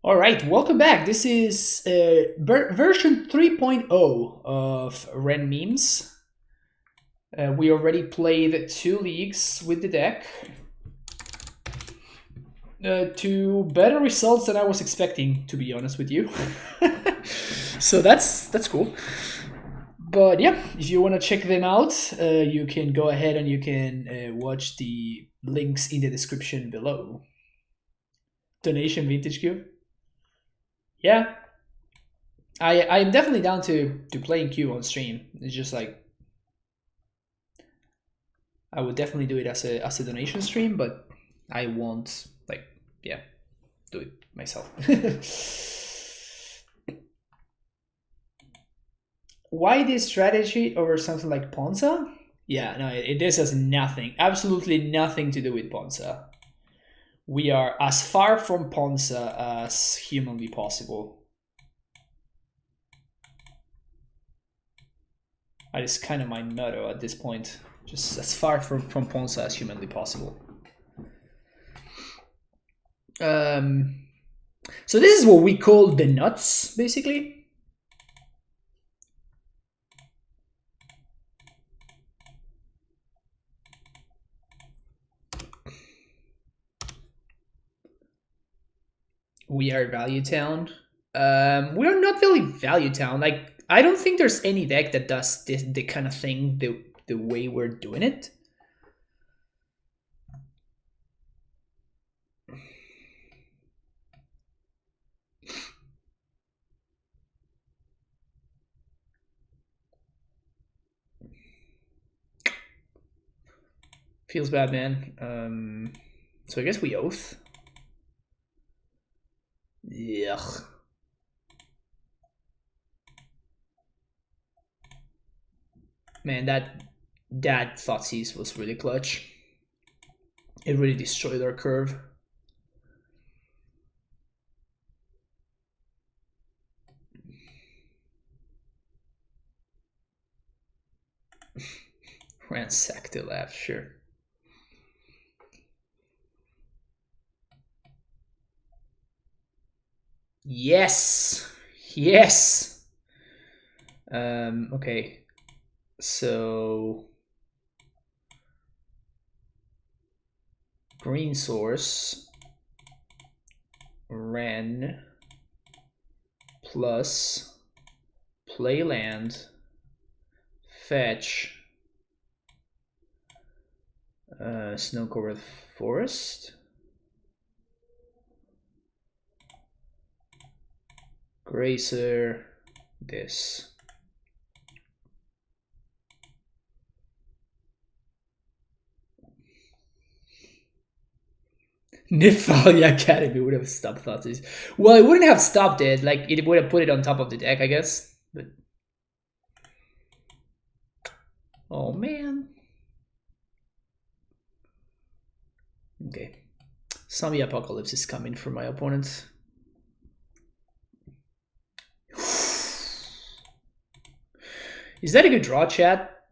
All right, welcome back. This is version 3.0 of Wrenn memes. We already played 2 leagues with the deck. To better results than I was expecting, to be honest with you. So that's cool. But yeah, if you want to check them out, you can go ahead and you can watch the links in the description below. Donation Vintage Cube. Yeah, I'm definitely down to playing Q on stream. It's just like I would definitely do it as a donation stream, but I won't do it myself. Why this strategy over something like Ponza? Yeah, no, this has nothing, absolutely nothing to do with Ponza. We are as far from Ponza as humanly possible. That is kind of my motto at this point. Just as far from Ponza as humanly possible. So this is what we call the nuts, basically. We are Value Town. We are not really Value Town. Like, I don't think there's any deck that does the kind of thing the way we're doing it. Feels bad, man. So I guess we Oath. Yuck. Man, that Thoughtseize was really clutch. It really destroyed our curve. Ransack the left, sure. Yes! Yes! Okay. So... Green source. Wrenn. Plus. Play land. Fetch. Snow-covered forest. Grazer. This. Nifhalia Academy would have stopped Thoughtseize. Well, it wouldn't have stopped it. Like, it would have put it on top of the deck, I guess. But oh man. Okay. Zombie Apocalypse is coming for my opponent. Is that a good draw, chat?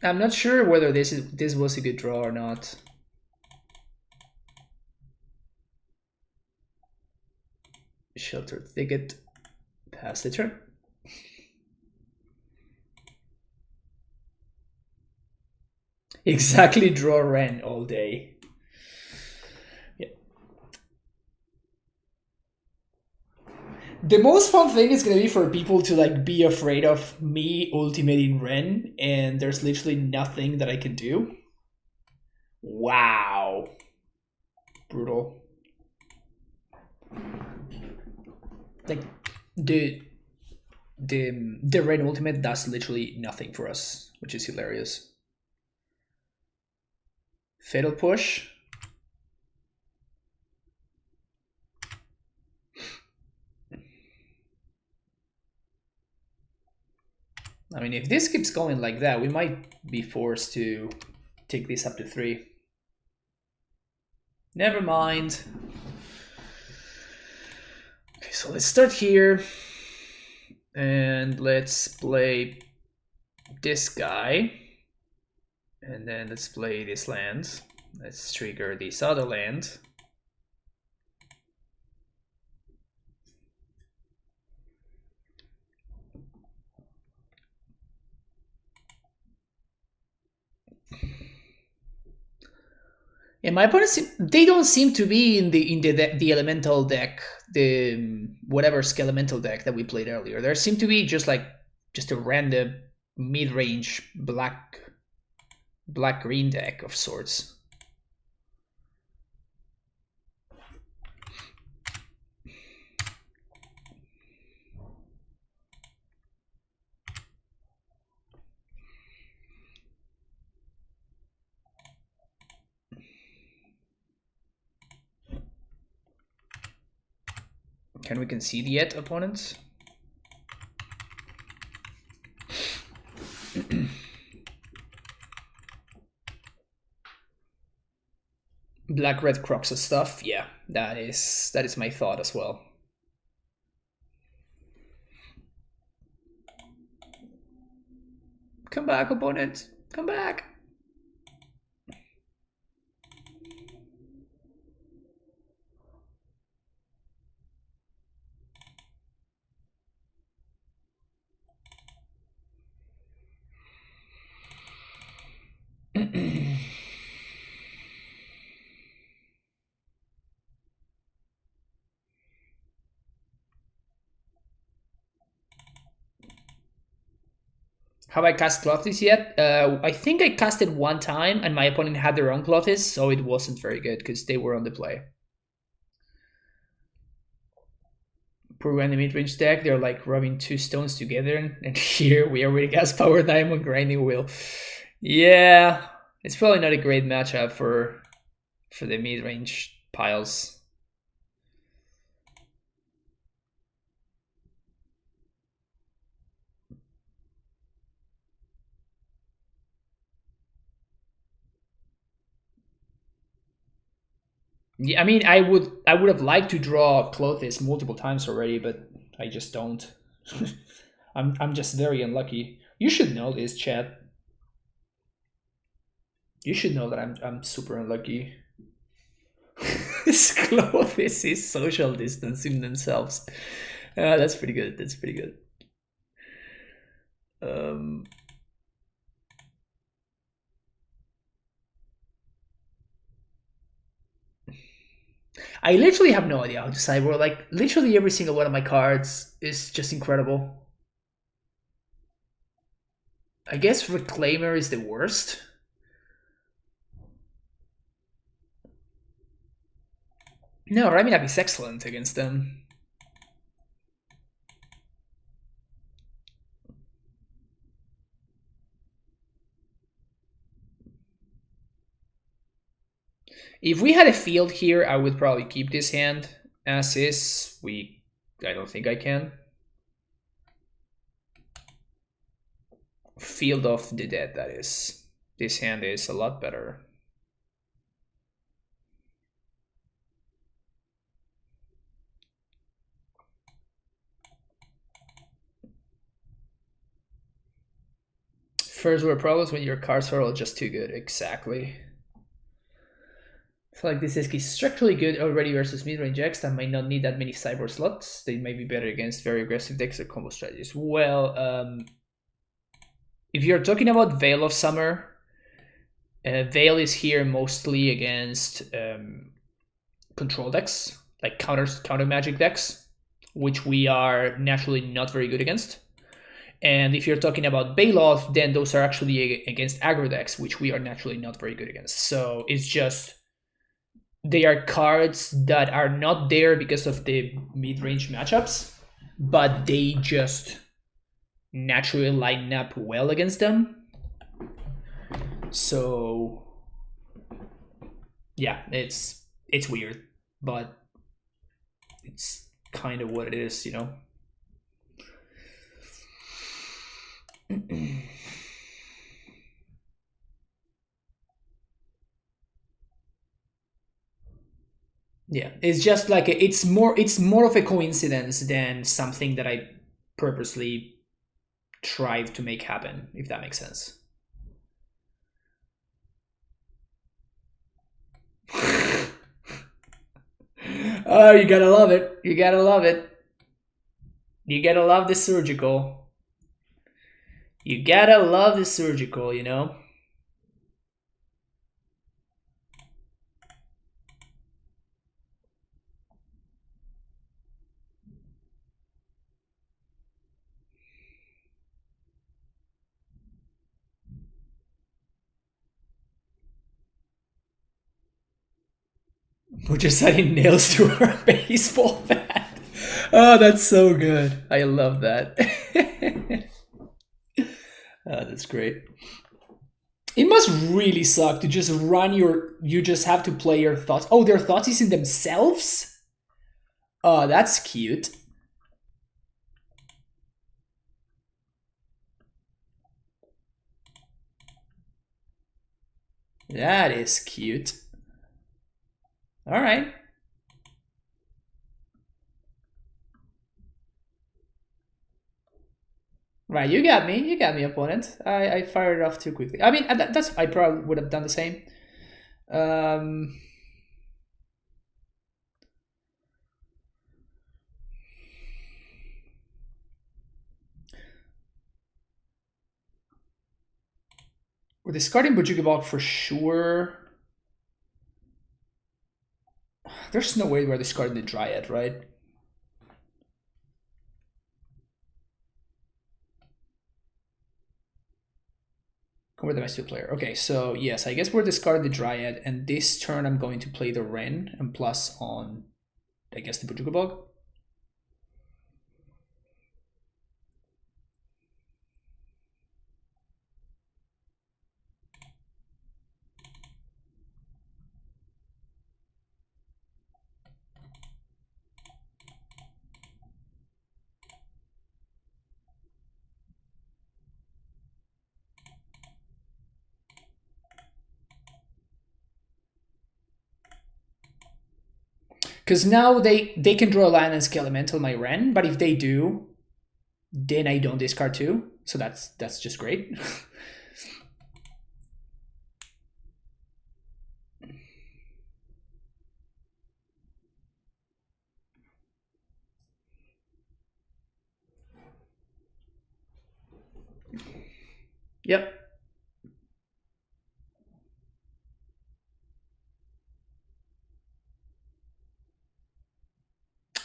I'm not sure whether this was a good draw or not. Sheltered Thicket. Pass the turn. Exactly, draw Wrenn all day. Yeah. The most fun thing is gonna be for people to like be afraid of me ultimating Wrenn, and there's literally nothing that I can do. Wow. Brutal. Like the Wrenn ultimate does literally nothing for us, which is hilarious. Fatal push. I mean, if this keeps going like that, we might be forced to take this up to 3. Never mind. Okay, so let's start here. And let's play this guy. And then let's play this land. Let's trigger this other land. And my opponents, they don't seem to be in the elemental deck, the whatever skelemental deck that we played earlier. There seem to be just a random mid-range black green deck of sorts. Can we concede yet, opponents? Black red Croxa stuff, yeah, that is my thought as well. Come back, opponent, come back. Have I cast Clothes yet? I think I cast it one time, and my opponent had their own Clothes, so it wasn't very good because they were on the play. Poor Wrenn, the mid-range deck, they're like rubbing two stones together, and here we are with Gas Power Diamond Grinding Wheel. Yeah, it's probably not a great matchup for the mid-range piles. Yeah, I mean, I would have liked to draw Clothes multiple times already, but I just don't. I'm just very unlucky. You should know this, chat. You should know that I'm super unlucky. Clothes is social distancing themselves. That's pretty good. That's pretty good. I literally have no idea how to sideboard. Like, literally every single one of my cards is just incredible. I guess Reclaimer is the worst. No, Raminap is excellent against them. If we had a field here, I would probably keep this hand as is. I don't think I can. Field of the Dead, that is. This hand is a lot better. First world problems when your cards are all just too good. Exactly. I feel like this deck is structurally good already versus mid-range decks that might not need that many cyborg slots. They may be better against very aggressive decks or combo strategies. Well, if you're talking about Veil of Summer, Veil is here mostly against control decks, like counter magic decks, which we are naturally not very good against. And if you're talking about Bailoff, then those are actually against aggro decks, which we are naturally not very good against. So it's just, they are cards that are not there because of the mid-range matchups, but they just naturally line up well against them. So yeah, it's weird, but it's kind of what it is, you know. Yeah, it's just like it's more of a coincidence than something that I purposely tried to make happen, if that makes sense. Oh, you gotta love it. You gotta love it. You gotta love the surgical. You gotta love the surgical, you know? We're just adding nails to our baseball bat. Oh, that's so good. I love that. That's great. It must really suck to just run your... You just have to play your thoughts. Oh, their thoughts is in themselves? Oh, that's cute. That is cute. All right. Right, you got me. You got me, opponent. I fired it off too quickly. I mean, that's... I probably would have done the same. We're discarding Bujugabog for sure. There's no way we're discarding the Dryad, right? Convert the match to a player. Okay, so yes, I guess we're discarding the Dryad, and this turn I'm going to play the Wrenn and plus on, I guess, the Bujugabog. Because now they can draw a land and scale elemental my Wrenn, but if they do, then I don't discard two. So that's just great. Yep.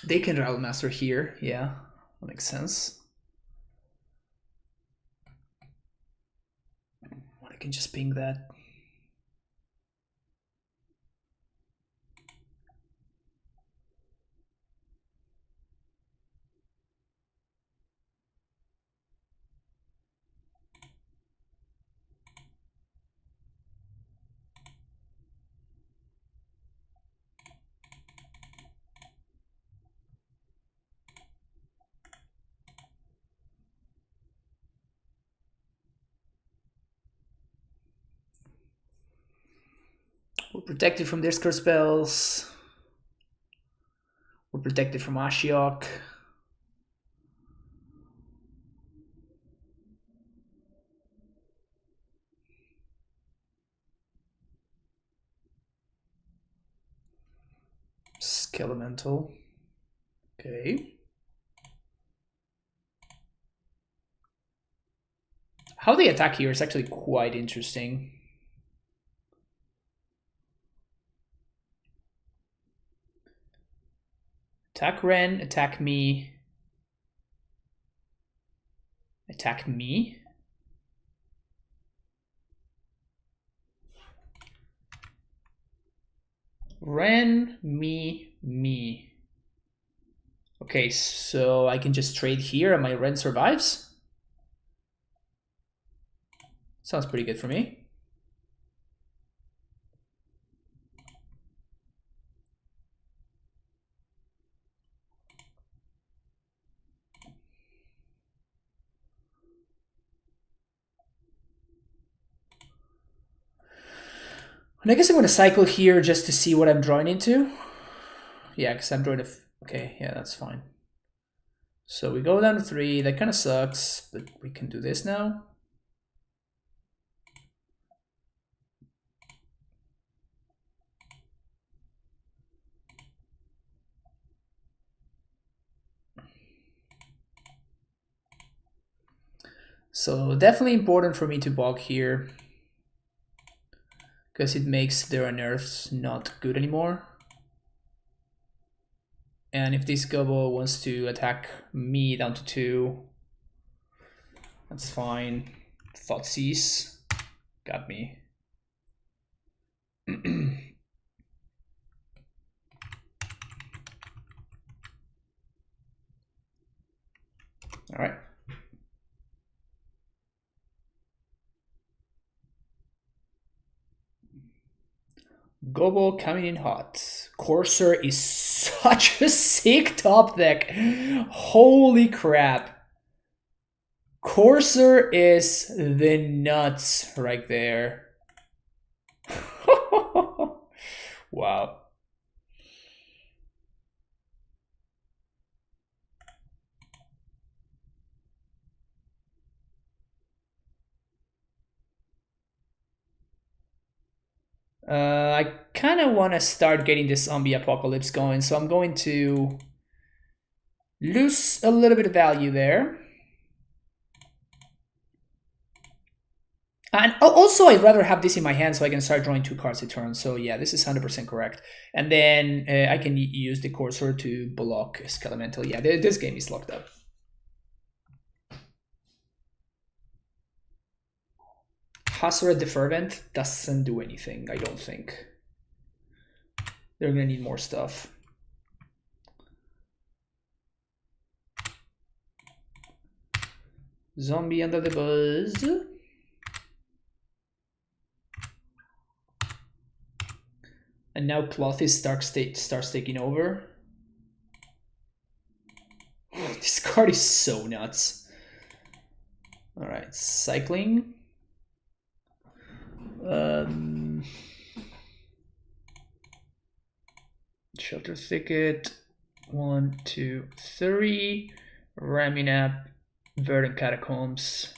They can Rattle Master here, yeah. That makes sense. I can just ping that. We're protected from discard spells. We're protected from Ashiok. Skelemental. Okay. How they attack here is actually quite interesting. Attack Wrenn, attack me. Attack me. Wrenn, me. Okay, so I can just trade here and my Wrenn survives? Sounds pretty good for me. And I guess I'm going to cycle here just to see what I'm drawing into. Yeah, because I'm drawing a... Okay, yeah, that's fine. So we go down to 3. That kind of sucks, but we can do this now. So definitely important for me to bog here, because it makes their unearths not good anymore. And if this Gobbo wants to attack me down to 2, that's fine. Thoughtseize got me. Gobo coming in hot. Courser is such a sick top deck. Holy crap. Courser is the nuts right there. Wow. I kind of want to start getting this zombie apocalypse going, so I'm going to lose a little bit of value there. And also, I'd rather have this in my hand so I can start drawing 2 cards a turn. So yeah, this is 100% correct. And then I can use the Courser to block Skelemental. Yeah, this game is locked up. Hasret the Fervent doesn't do anything, I don't think. They're gonna need more stuff. Zombie under the buzz. And now Clothes starts taking over. This card is so nuts. Alright, cycling. Shelter Thicket. 1, 2, 3. Ramming up. Verdant Catacombs.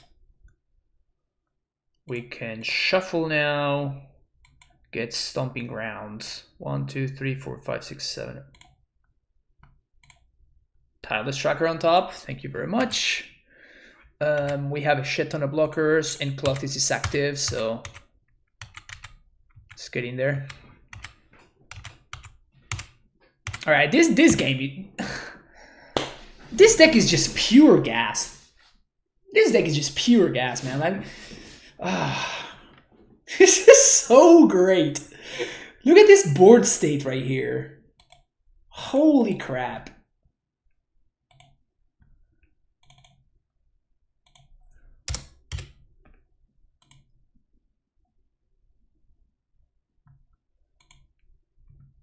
We can shuffle now. Get Stomping Grounds. 1, 2, 3, 4, 5, 6, 7. Tireless Tracker on top. Thank you very much. We have a shit ton of blockers, and Clothes is active, so let's get in there. All right, this game, this deck is just pure gas. This deck is just pure gas, man. This is so great. Look at this board state right here. Holy crap.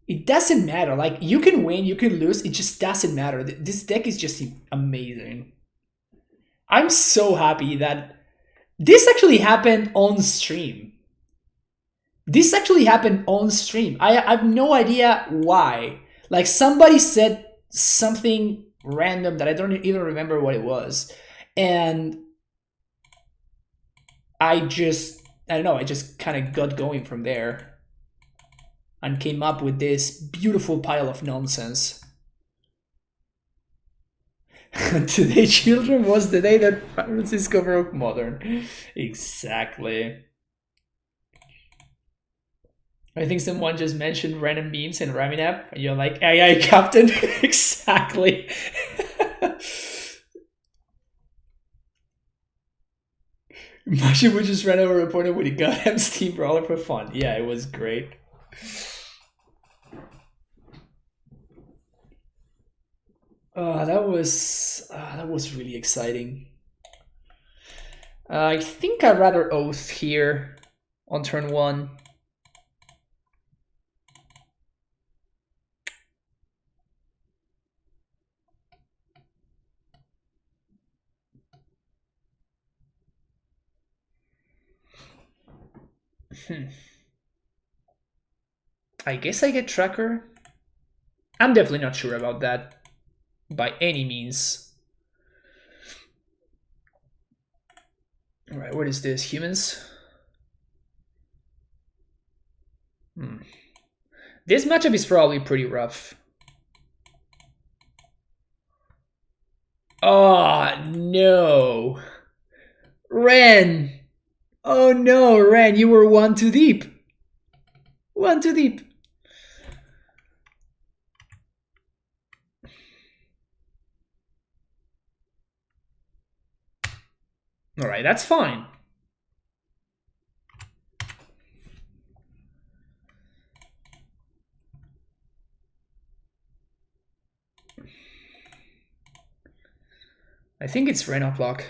It doesn't matter. Like, you can win, you can lose. It just doesn't matter. This deck is just amazing. I'm so happy that this actually happened on stream. This actually happened on stream. I have no idea why. Like, somebody said something random that I don't even remember what it was. And I don't know, I just kind of got going from there. And came up with this beautiful pile of nonsense. Today, children, was the day that Francisco broke Modern. Exactly. I think someone just mentioned random memes and Raminap, and you're like, aye, Captain. Exactly. Imagine we just ran over a opponent with a goddamn steamroller for fun. Yeah, it was great. That was really exciting. I think I'd rather Oath here on turn 1. I guess I get Tracker. I'm definitely not sure about that by any means. Alright, what is this? Humans? This matchup is probably pretty rough. Oh, no. Wrenn! Oh no, Wrenn, you were 1 too deep. 1 too deep. Alright, that's fine. I think it's Wrenn up block.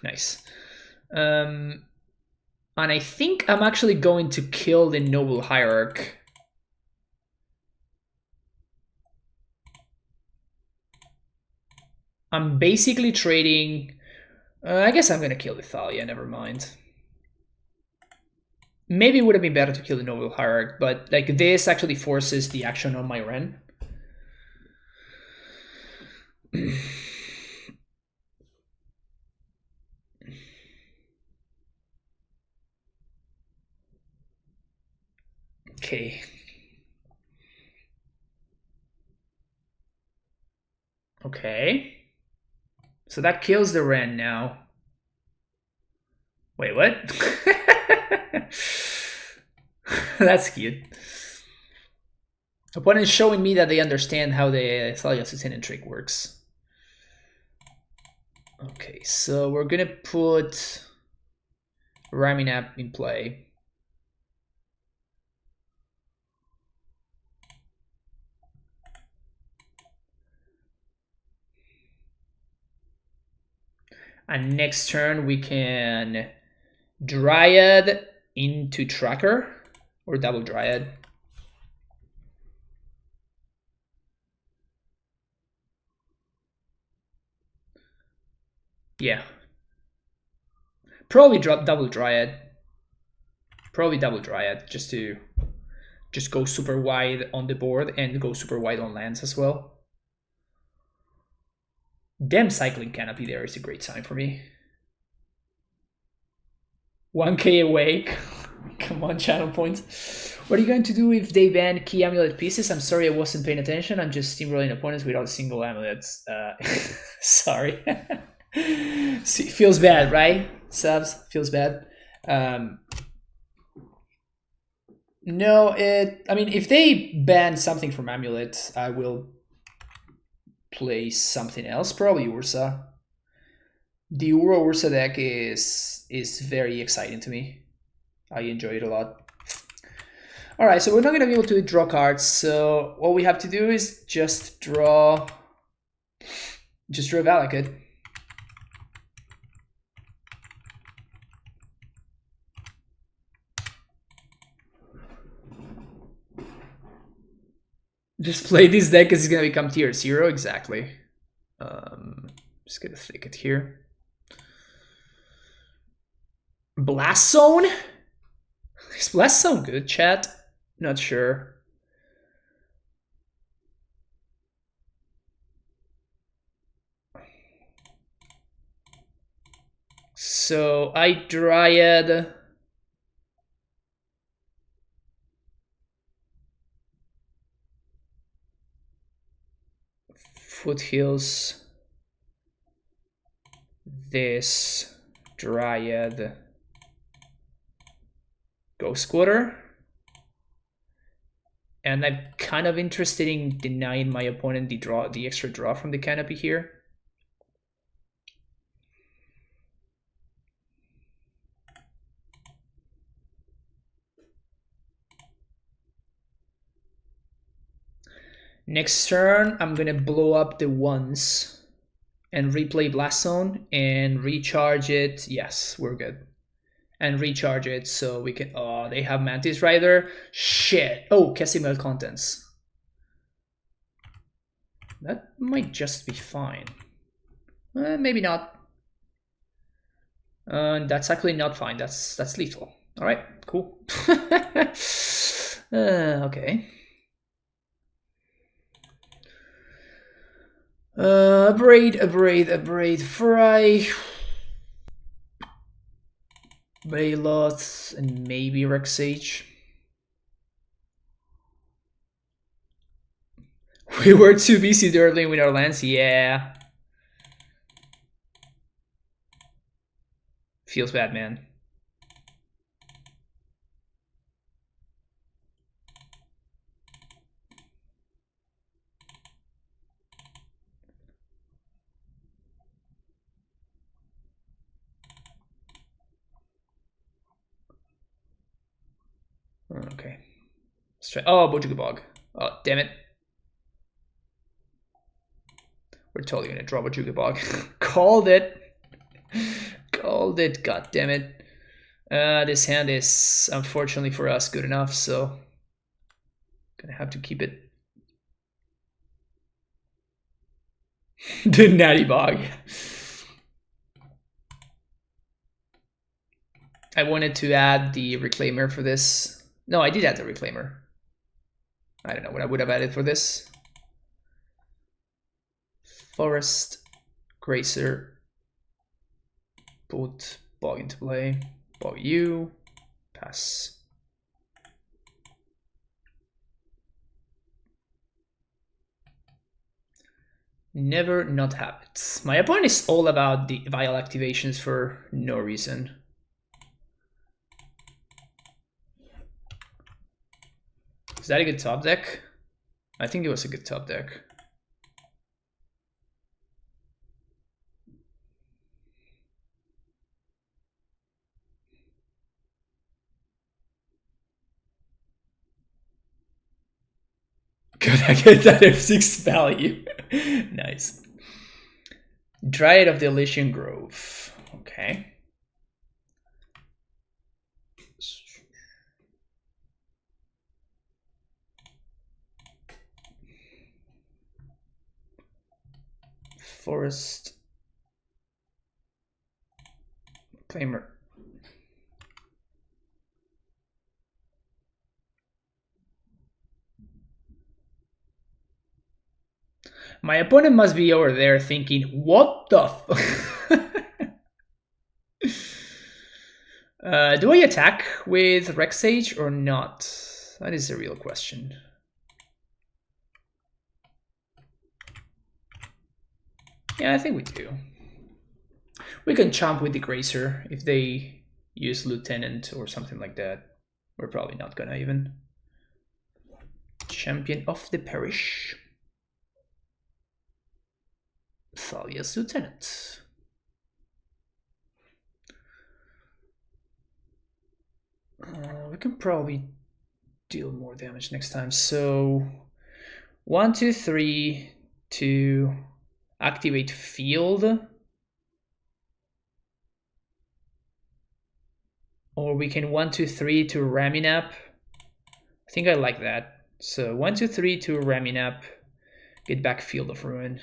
Nice. And I think I'm actually going to kill the Noble Hierarch. I'm basically trading... I guess I'm going to kill the Thalia, never mind. Maybe it would have been better to kill the Noble Hierarch, but like this actually forces the action on my Wrenn. Okay. Okay. So that kills the Wrenn now. Wait, what? That's cute. Opponent is showing me that they understand how the Thalia Assassin trick works. Okay, so we're gonna put Raminap in play. And next turn we can Dryad into Tracker or double Dryad. Yeah. Probably drop double Dryad. Probably double Dryad just to go super wide on the board and go super wide on lands as well. Damn, cycling Canopy there is a great sign for me. 1k awake. Come on, channel points. What are you going to do if they ban key amulet pieces? I'm sorry I wasn't paying attention. I'm just steamrolling opponents without single amulets. Sorry. See, feels bad, right? Subs, feels bad. No, I mean, if they ban something from amulet, I will play something else, probably Ursa. The Uro Ursa deck is very exciting to me. I enjoy it a lot. Alright, so we're not going to be able to draw cards, so what we have to do is just draw Valakut. Just play this deck because it's going to become tier 0, exactly. Just going to flick it here. Blast Zone? Is Blast Zone good, chat? Not sure. So I Dryad. Foothills. This Dryad. Ghost Quarter. And I'm kind of interested in denying my opponent the extra draw from the canopy here. Next turn, I'm gonna blow up the ones and replay Blast Zone and recharge it. Yes, we're good. And recharge it so we can... Oh, they have Mantis Rider. Shit. Oh, Casimel Contents. That might just be fine. Maybe not. That's actually not fine. That's lethal. All right, cool. Okay. Abrade, Fry. Baylot, and maybe Rexage. We were too busy dirtling with our lands, yeah. Feels bad, man. Okay. Oh, Bojuka Bog. Oh, damn it. We're totally gonna draw Bojuka Bog. Called it. Called it, god damn it. This hand is, unfortunately for us, good enough, so gonna have to keep it. The Natty Bog. I wanted to add the Reclaimer for this. No, I did add the Reclaimer. I don't know what I would have added for this. Forest, Gracer, put Bog into play. Bog you, pass. Never not have it. My opponent is all about the Vial activations for no reason. Is that a good top deck? I think it was a good top deck. Could I get that F6 value? Nice. Dryad of the Elysian Grove. Okay. Forest. Claimer. My opponent must be over there thinking, what the do I attack with Rex Sage or not? That is a real question. Yeah, I think we do. We can chomp with the Gracer if they use Lieutenant or something like that. We're probably not gonna even. Champion of the Parish. Thalia's Lieutenant. We can probably deal more damage next time. So 1, 2, 3 to activate field. Or we can 1, 2, 3 to Raminap. I think I like that. So 1, 2, 3 to Raminap. Get back Field of Ruin.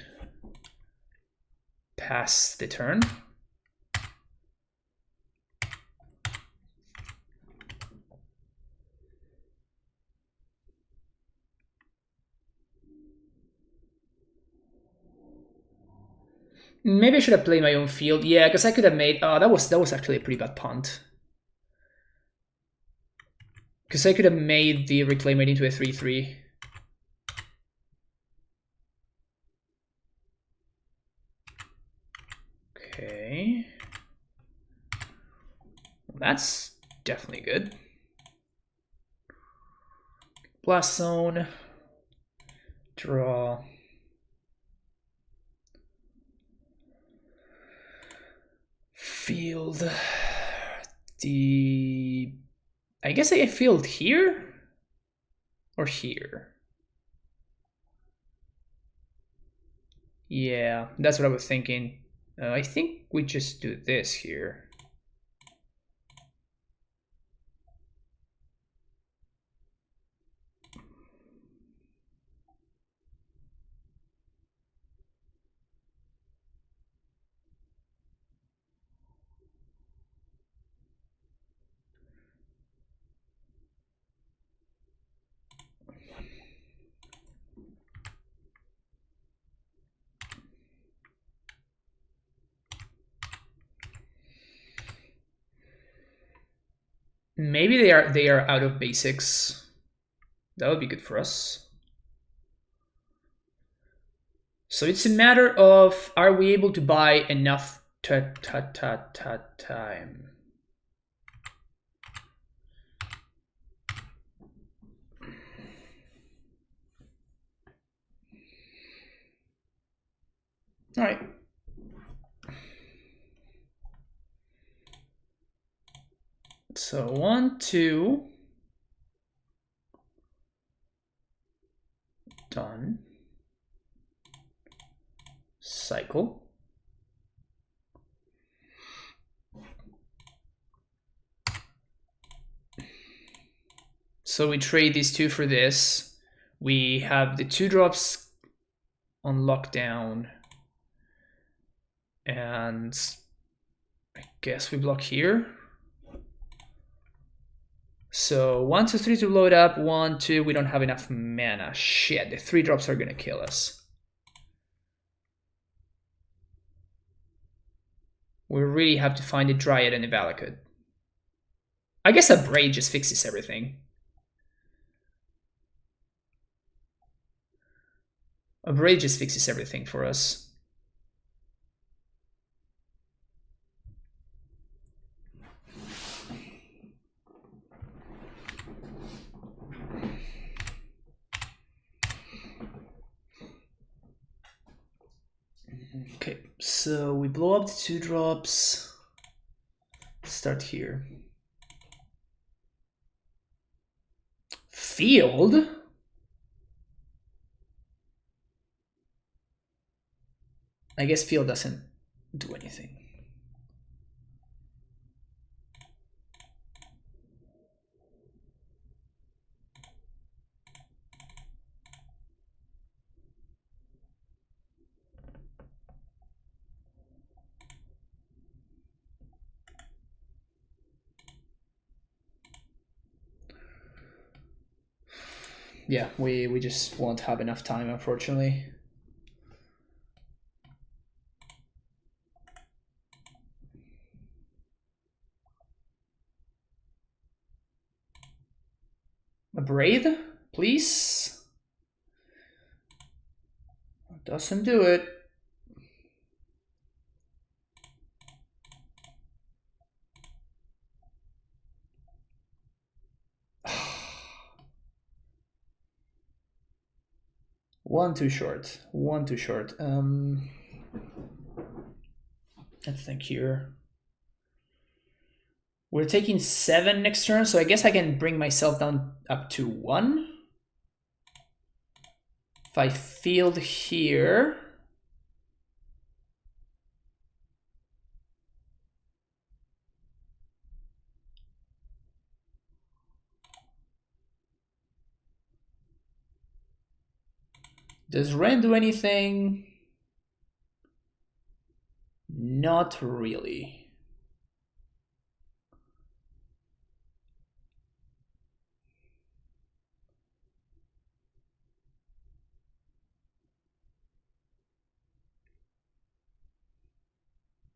Pass the turn. Maybe I should have played my own field. Yeah, because I could have made. Oh, that was actually a pretty bad punt. Because I could have made the Reclaimer into a 3/3. Okay. Well, that's definitely good. Blast Zone. Draw. Field. I guess I field here or here. Yeah, that's what I was thinking. I think we just do this here. Maybe they are out of basics. That would be good for us. So it's a matter of, are we able to buy enough time? All right. So 1, 2. Done. Cycle. So we trade these 2 for this. We have the 2 drops on lockdown. And I guess we block here. So 1, 2, 3 to load up. 1, 2, we don't have enough mana. Shit, the 3 drops are gonna kill us. We really have to find a Dryad and a Valakut. I guess a Braid just fixes everything. A Braid just fixes everything for us. Okay, so we blow up the 2 drops. Start here. Field? I guess field doesn't do anything. Yeah, we just won't have enough time, unfortunately. A Braid, please. Doesn't do it. One too short. One too short. Let's think here. We're taking 7 next turn, so I guess I can bring myself down up to 1. If I field here. Does Wrenn do anything? Not really.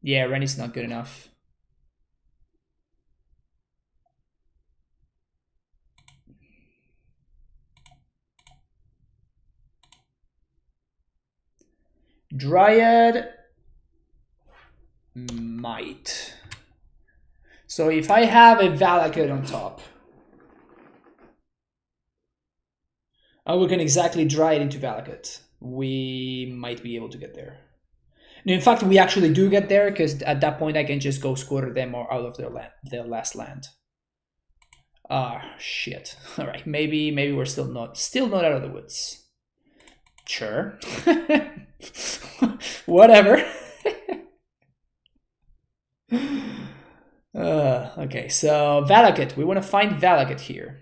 Yeah, Wrenn is not good enough. Dryad might. So if I have a Valakut on top, we can exactly Dryad into Valakut. We might be able to get there. And in fact, we actually do get there, because at that point I can just go squatter them or out of their last land. Ah, shit. All right, maybe we're still not out of the woods. Sure. Whatever. Okay, so Valakut. We want to find Valakut here.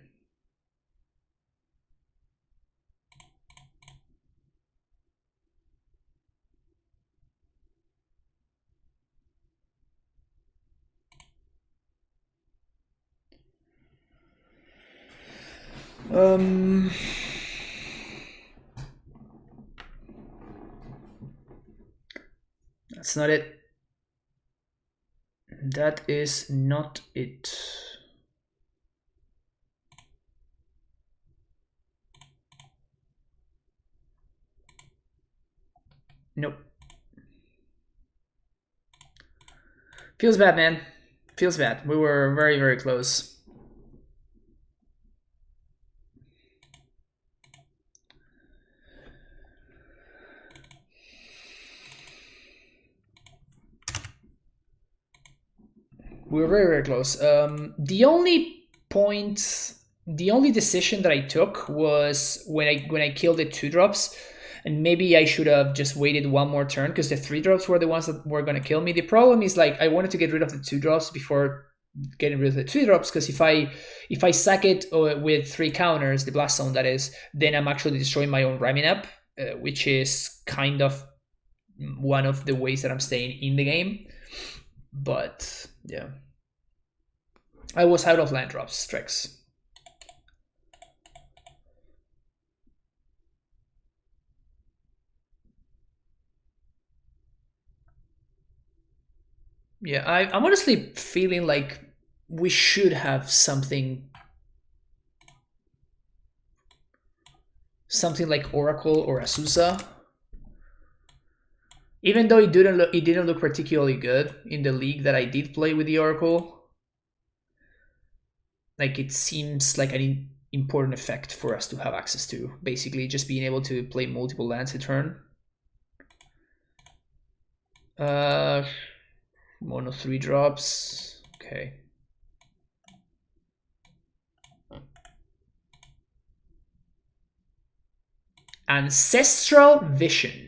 That's not it. That is not it. Nope. Feels bad, man. Feels bad. We were very, very close. We were very, very close. The only decision that I took was when I killed the 2 drops, and maybe I should have just waited 1 more turn, because the 3 drops were the ones that were going to kill me. The problem is, like, I wanted to get rid of the 2 drops before getting rid of the 3-drops, because if I sack it with 3 counters, the Blast Zone that is, then I'm actually destroying my own ramming up, which is kind of one of the ways that I'm staying in the game. But yeah, I was out of land drops, Trex. Yeah, I'm honestly feeling like we should have something like Oracle or Azusa. Even though it didn't look particularly good in the league that I did play with the Oracle. Like, it seems like an important effect for us to have access to. Basically, just being able to play multiple lands a turn. Mono 3-drops. Okay. Ancestral Vision.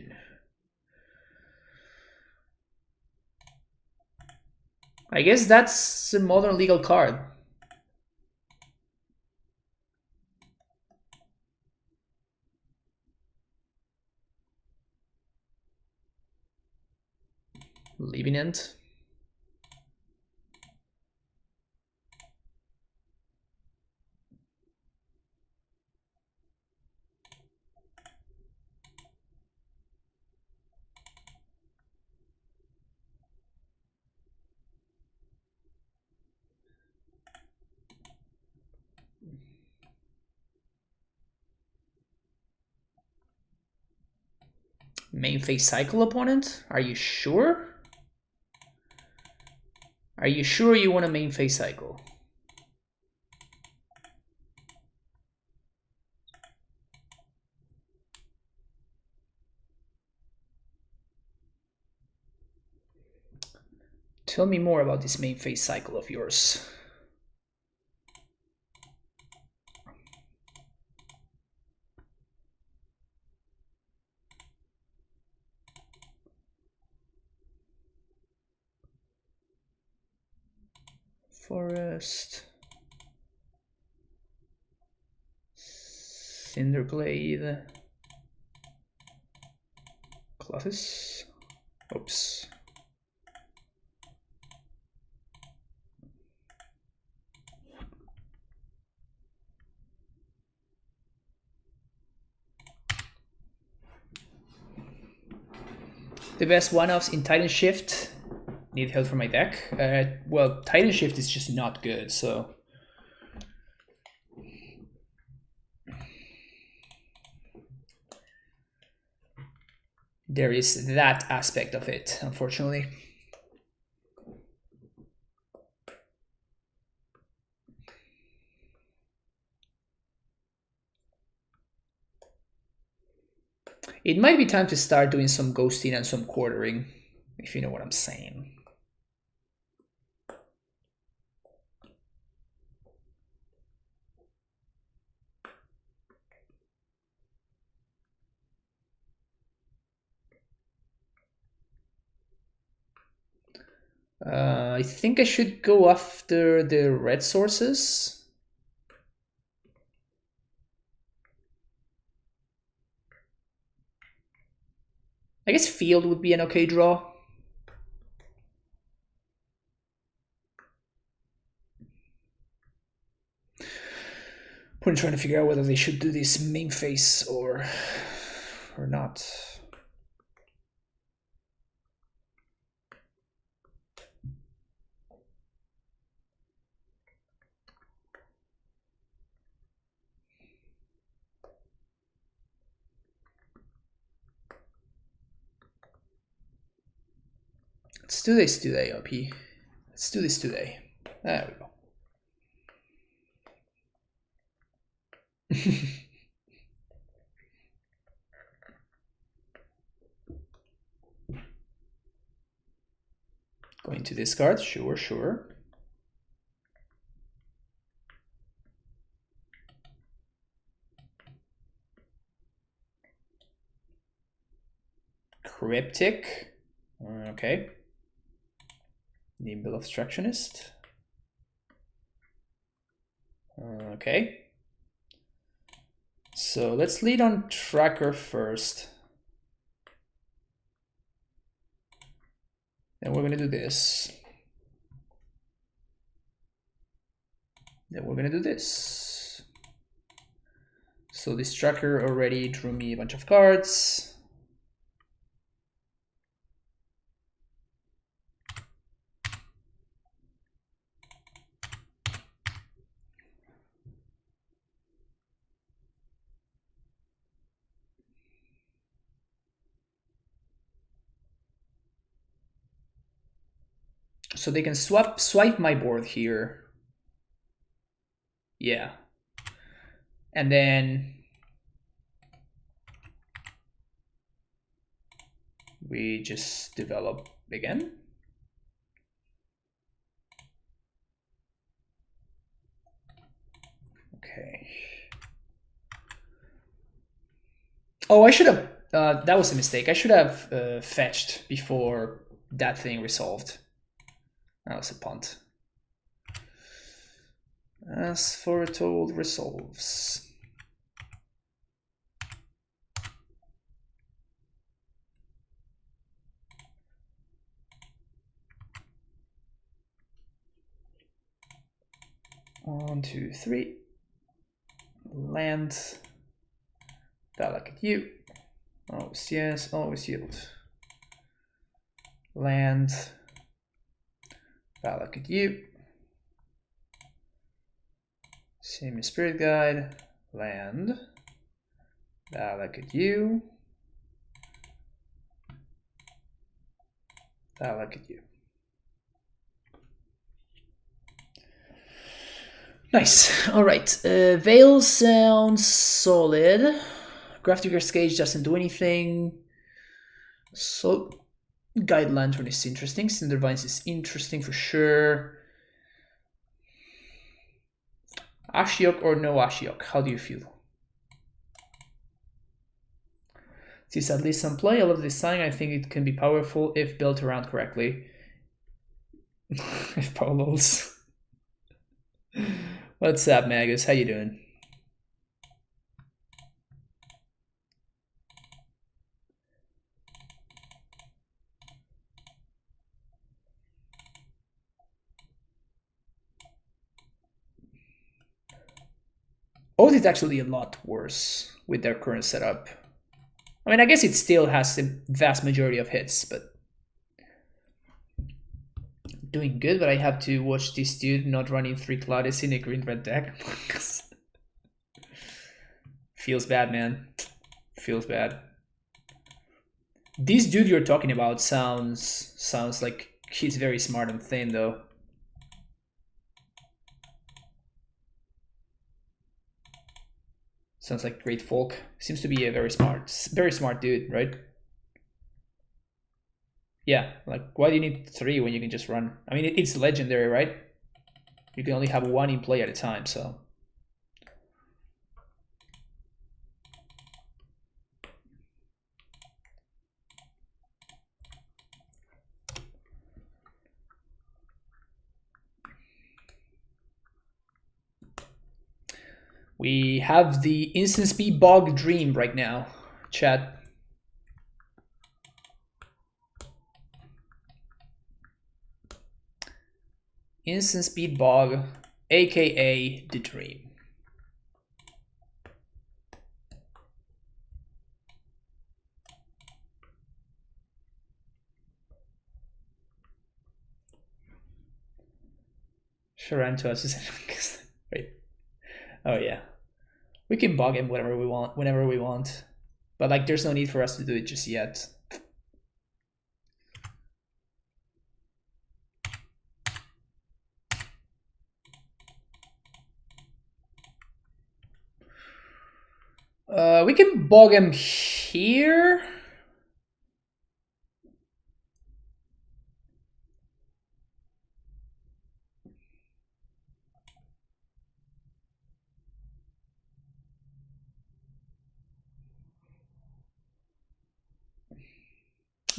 I guess that's a modern legal card. Leaving it. Main phase cycle opponent? Are you sure? Are you sure you want a main phase cycle? Tell me more about this main phase cycle of yours. Forest. Cinderblade. Clothes. Oops. The best one-offs in Titan Shift. Need help from my deck. Well, Titan Shift is just not good, so there is that aspect of it, unfortunately. It might be time to start doing some ghosting and some quartering, if you know what I'm saying. I think I should go after the red sources. I guess field would be an okay draw. We're trying to figure out whether they should do this main phase or not. Let's do this today, OP. Let's do this today. There we go. Going to discard, sure. Cryptic, okay. Nimble Obstructionist. Okay. So let's lead on tracker first. Then we're gonna do this. Then we're gonna do this. So this tracker already drew me a bunch of cards. So they can swipe my board here. Yeah. And then we just develop again. Okay. Oh, I should have, that was a mistake. I should have fetched before that thing resolved. That was a punt. As Foretold resolves. One, two, three. Land. Back at you. Always yes, always yield. Land. Back at you. Same Spirit Guide. Land. Back at you. Back at you. Nice. All right. Veil sounds solid. Graph Trigger's Cage doesn't do anything. So Guide Lantern is interesting. Cinder Vines is interesting for sure. Ashiok or no Ashiok? How do you feel? It is at least some play. I love the design. I think it can be powerful if built around correctly. If Paulos. What's up, Magus? How you doing? Oath is actually a lot worse with their current setup. I mean, I guess it still has the vast majority of hits, but doing good. But I have to watch this dude not running 3 Claudius in a green-red deck. Feels bad, man. Feels bad. This dude you're talking about sounds like he's very smart and thin, though. Sounds like Great Folk. Seems to be a very smart dude, right? Yeah, like why do you need 3 when you can just run? I mean, it's legendary, right? You can only have 1 in play at a time, so. We have the instant speed bog dream right now, chat. Instant speed bog, aka the dream. Sharan to us is wait. Oh yeah. We can bog him whenever we want. But like there's no need for us to do it just yet. We can bog him here.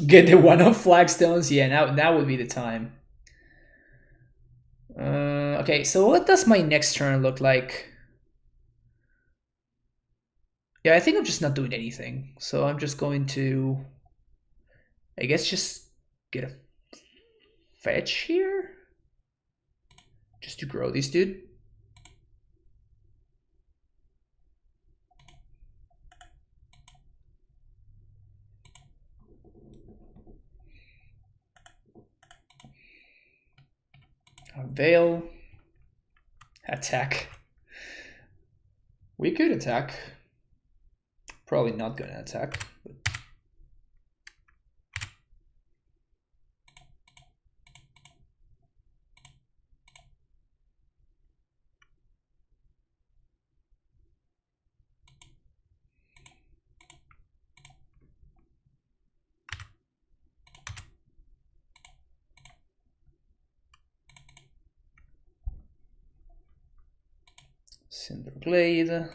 Get the one-off flagstones. Yeah, now would be the time. Okay, so what does my next turn look like? Yeah, I think I'm just not doing anything. So I'm just going to, I guess, just get a fetch here. Just to grow this dude. Veil. Attack. We could attack. Probably not gonna attack. But... Cinderglade.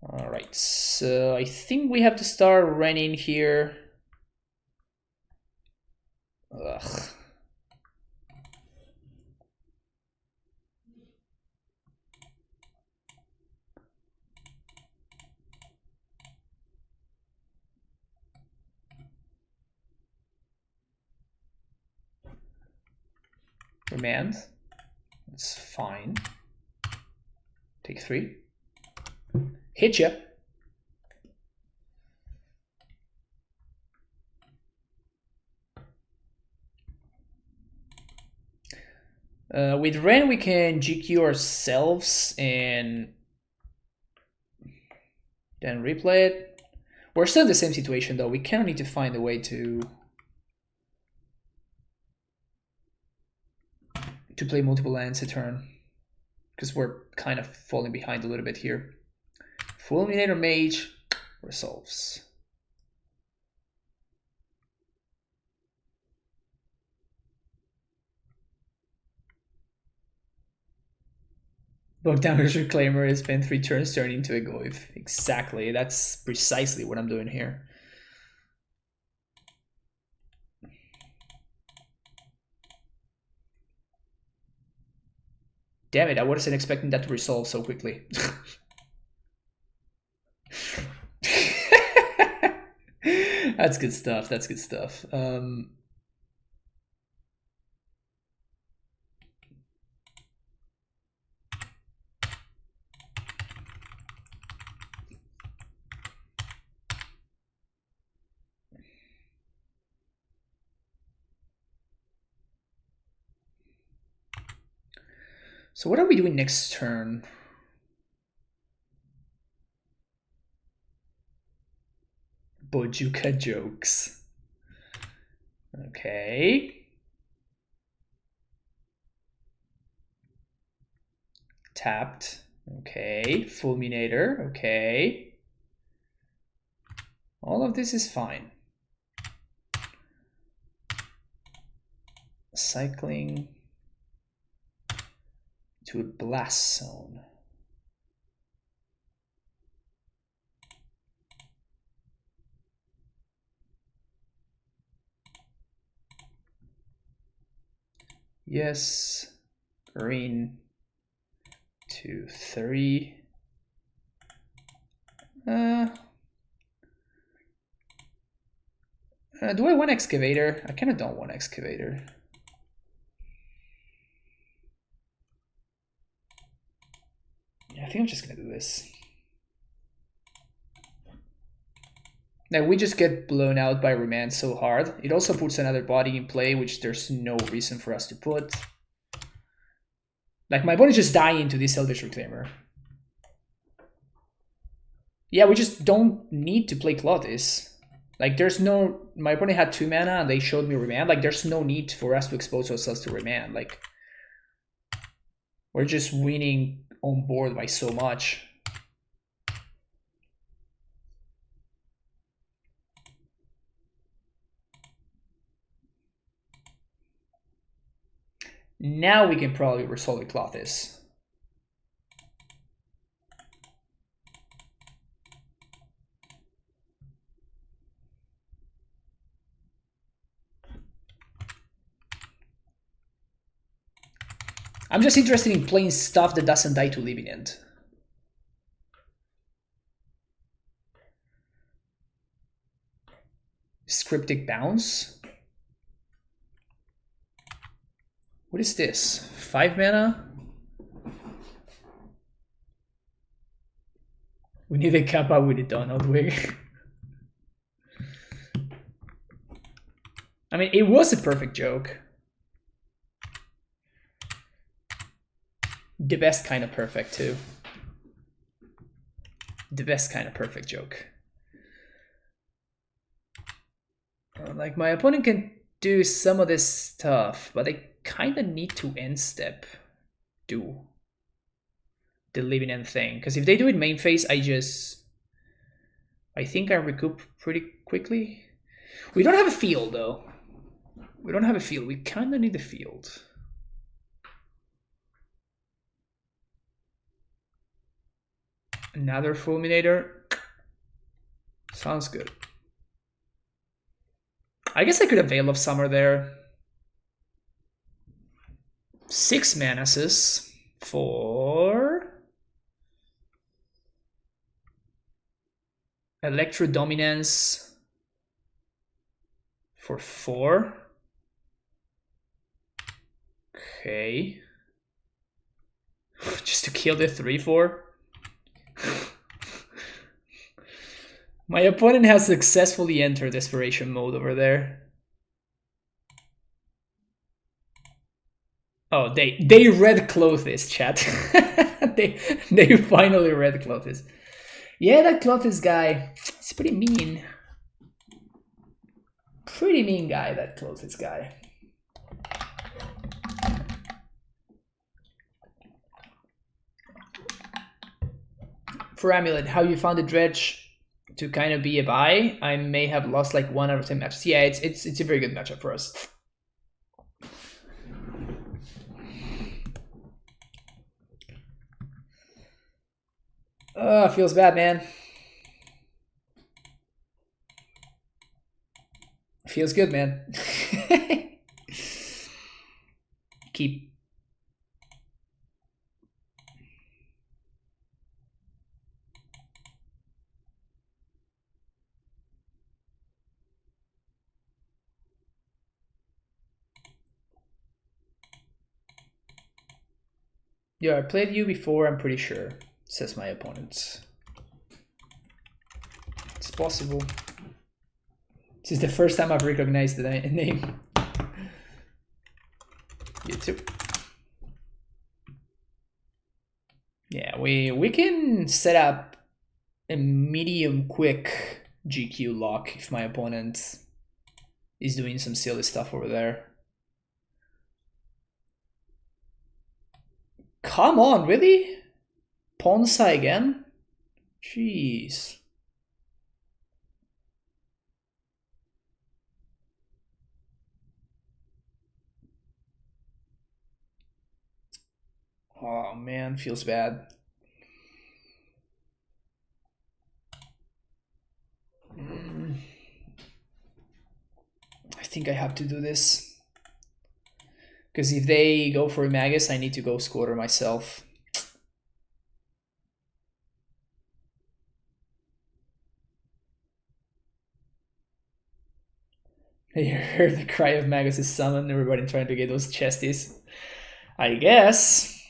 Alright, so I think we have to start running here. Ugh. Remand. That's fine. Take 3. Hit ya. With Wrenn, we can GQ ourselves and then replay it. We're still in the same situation though. We kind of need to find a way to play multiple lands a turn, because we're kind of falling behind a little bit here. Fulminator Mage resolves. Bogdaner's Reclaimer has been 3 turns turned into a Goyf. Exactly, that's precisely what I'm doing here. Damn it, I wasn't expecting that to resolve so quickly. That's good stuff, that's good stuff. So what are we doing next turn? Bojuka jokes. Okay. Tapped. Okay. Fulminator. Okay. All of this is fine. Cycling to a blast zone. Yes. Green. 2, 3. Do I want Excavator? I kind of don't want Excavator. Yeah, I think I'm just gonna do this. Now we just get blown out by Remand so hard. It also puts another body in play, which there's no reason for us to put. Like, my opponent just dying to this Eldritch Reclaimer. Yeah, we just don't need to play Clotis. Like, there's no... My opponent had 2 mana and they showed me Remand. Like, there's no need for us to expose ourselves to Remand. Like, we're just winning on board by so much. Now we can probably resolve the Clotis. I'm just interested in playing stuff that doesn't die to Living End. Scriptic Bounce. What is this? 5 mana? We need a Kappa with a Donald Wig. I mean, it was a perfect joke. The best kind of perfect, too. The best kind of perfect joke. Like, my opponent can do some of this stuff, but they kind of need to end step do the living end thing. Because if they do it main phase, I think I recoup pretty quickly. We don't have a field, though. We don't have a field. We kind of need a field. Another Fulminator. Sounds good. I guess I could Veil of Summer there. 6 Manases for Electro Dominance for 4. Okay. Just to kill the 3/4. My opponent has successfully entered desperation mode over there. Oh, they red clothes, chat. they finally red clothes. Yeah, that clothes guy, it's pretty mean. Pretty mean guy, that clothes guy. For Amulet, how you found the Dredge to kind of be a buy? I may have lost like 1 out of 10 matches. Yeah, it's a very good matchup for us. Feels bad, man. Feels good, man. Keep. Yeah, I played you before, I'm pretty sure, says my opponent. It's possible. This is the first time I've recognized the name. You too. Yeah, we can set up a medium quick GQ lock if my opponent is doing some silly stuff over there. Come on, really? Ponza again? Jeez. Oh man, feels bad. I think I have to do this. Because if they go for a Magus, I need to go squatter myself. I heard the cry of Magus is summoned, everybody trying to get those chesties. I guess.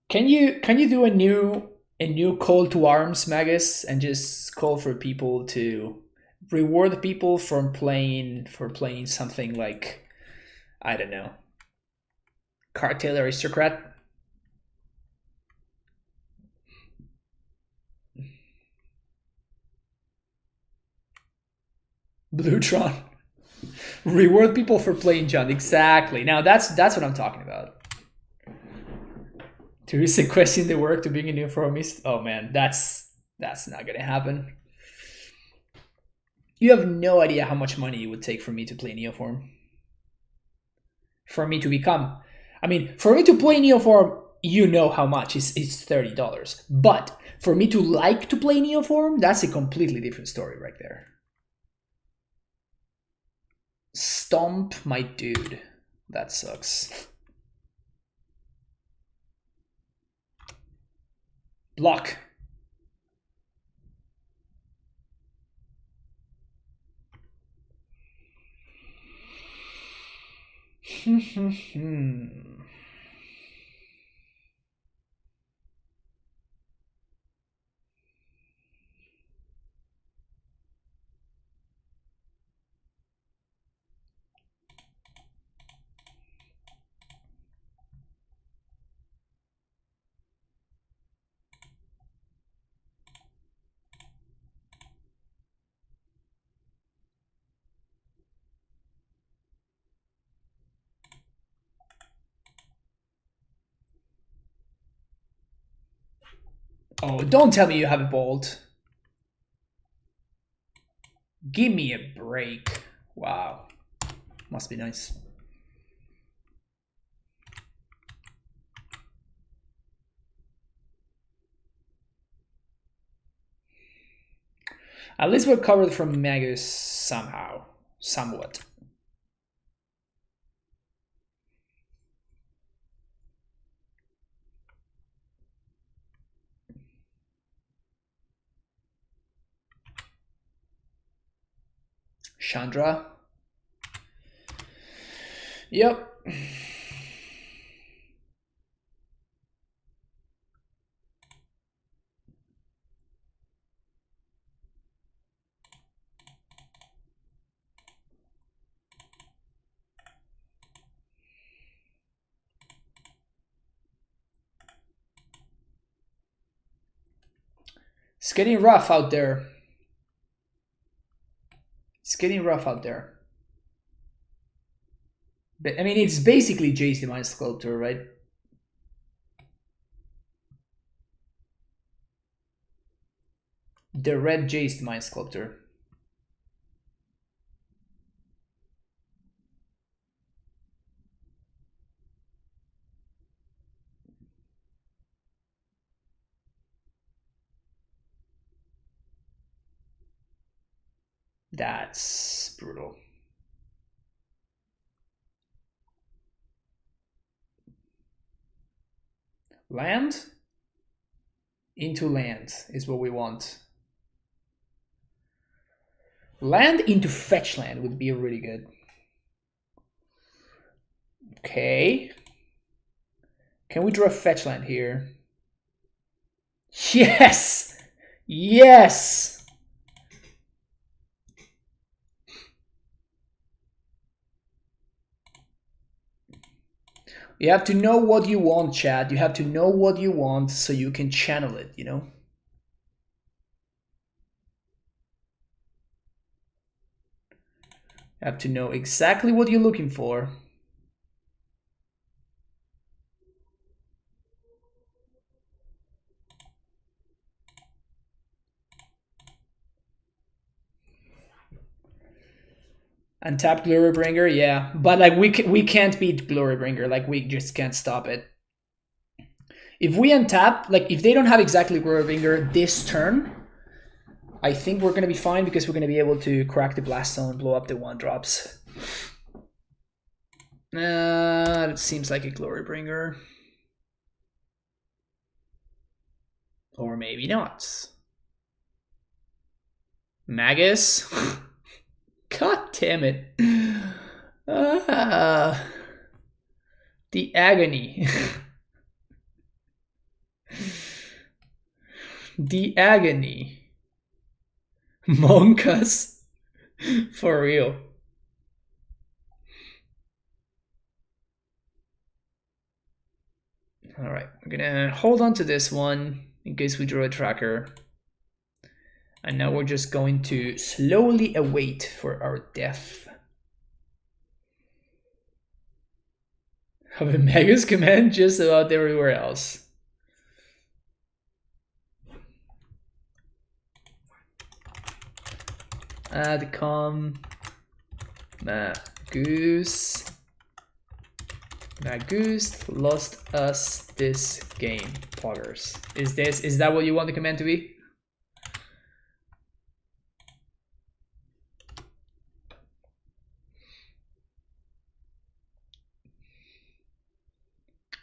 Can you do a new call to arms, Magus, and just call for people to reward people for playing something like, I don't know, Cartel Aristocrat? Bluetron. Reward people for playing John. Exactly. Now that's what I'm talking about. To requesting the work to being a new formist. Oh man, that's not gonna happen. You have no idea how much money it would take for me to play Neoform. For me to become, I mean, for me to play Neoform, you know how much. It's $30. But for me to like to play Neoform, that's a completely different story right there. Stomp my dude. That sucks. Block. Oh, don't tell me you have a bolt. Give me a break. Wow. Must be nice. At least we're covered from Magus somehow. Somewhat. Chandra. Yep. It's getting rough out there. It's getting rough out there. But I mean, it's basically Jace the Mind Sculptor, right? The red Jace the Mind Sculptor. That's brutal. Land? Into land is what we want. Land into fetch land would be really good. Okay. Can we draw fetch land here? Yes! Yes! You have to know what you want, chat. You have to know what you want so you can channel it, you know? You have to know exactly what you're looking for. Untap Glorybringer, yeah. But like we can't beat Glorybringer, like we just can't stop it. If we untap, like if they don't have exactly Glorybringer this turn, I think we're gonna be fine because we're gonna be able to crack the Blast Zone and blow up the 1-drops. It seems like a Glorybringer. Or maybe not. Magus? God damn it. The agony. The agony. Monkas? For real. Alright, we're gonna hold on to this one in case we draw a tracker. And now we're just going to slowly await for our death. Have a Magus command just about everywhere else. Adcom Magus. Magus lost us this game, poggers. Is that what you want the command to be?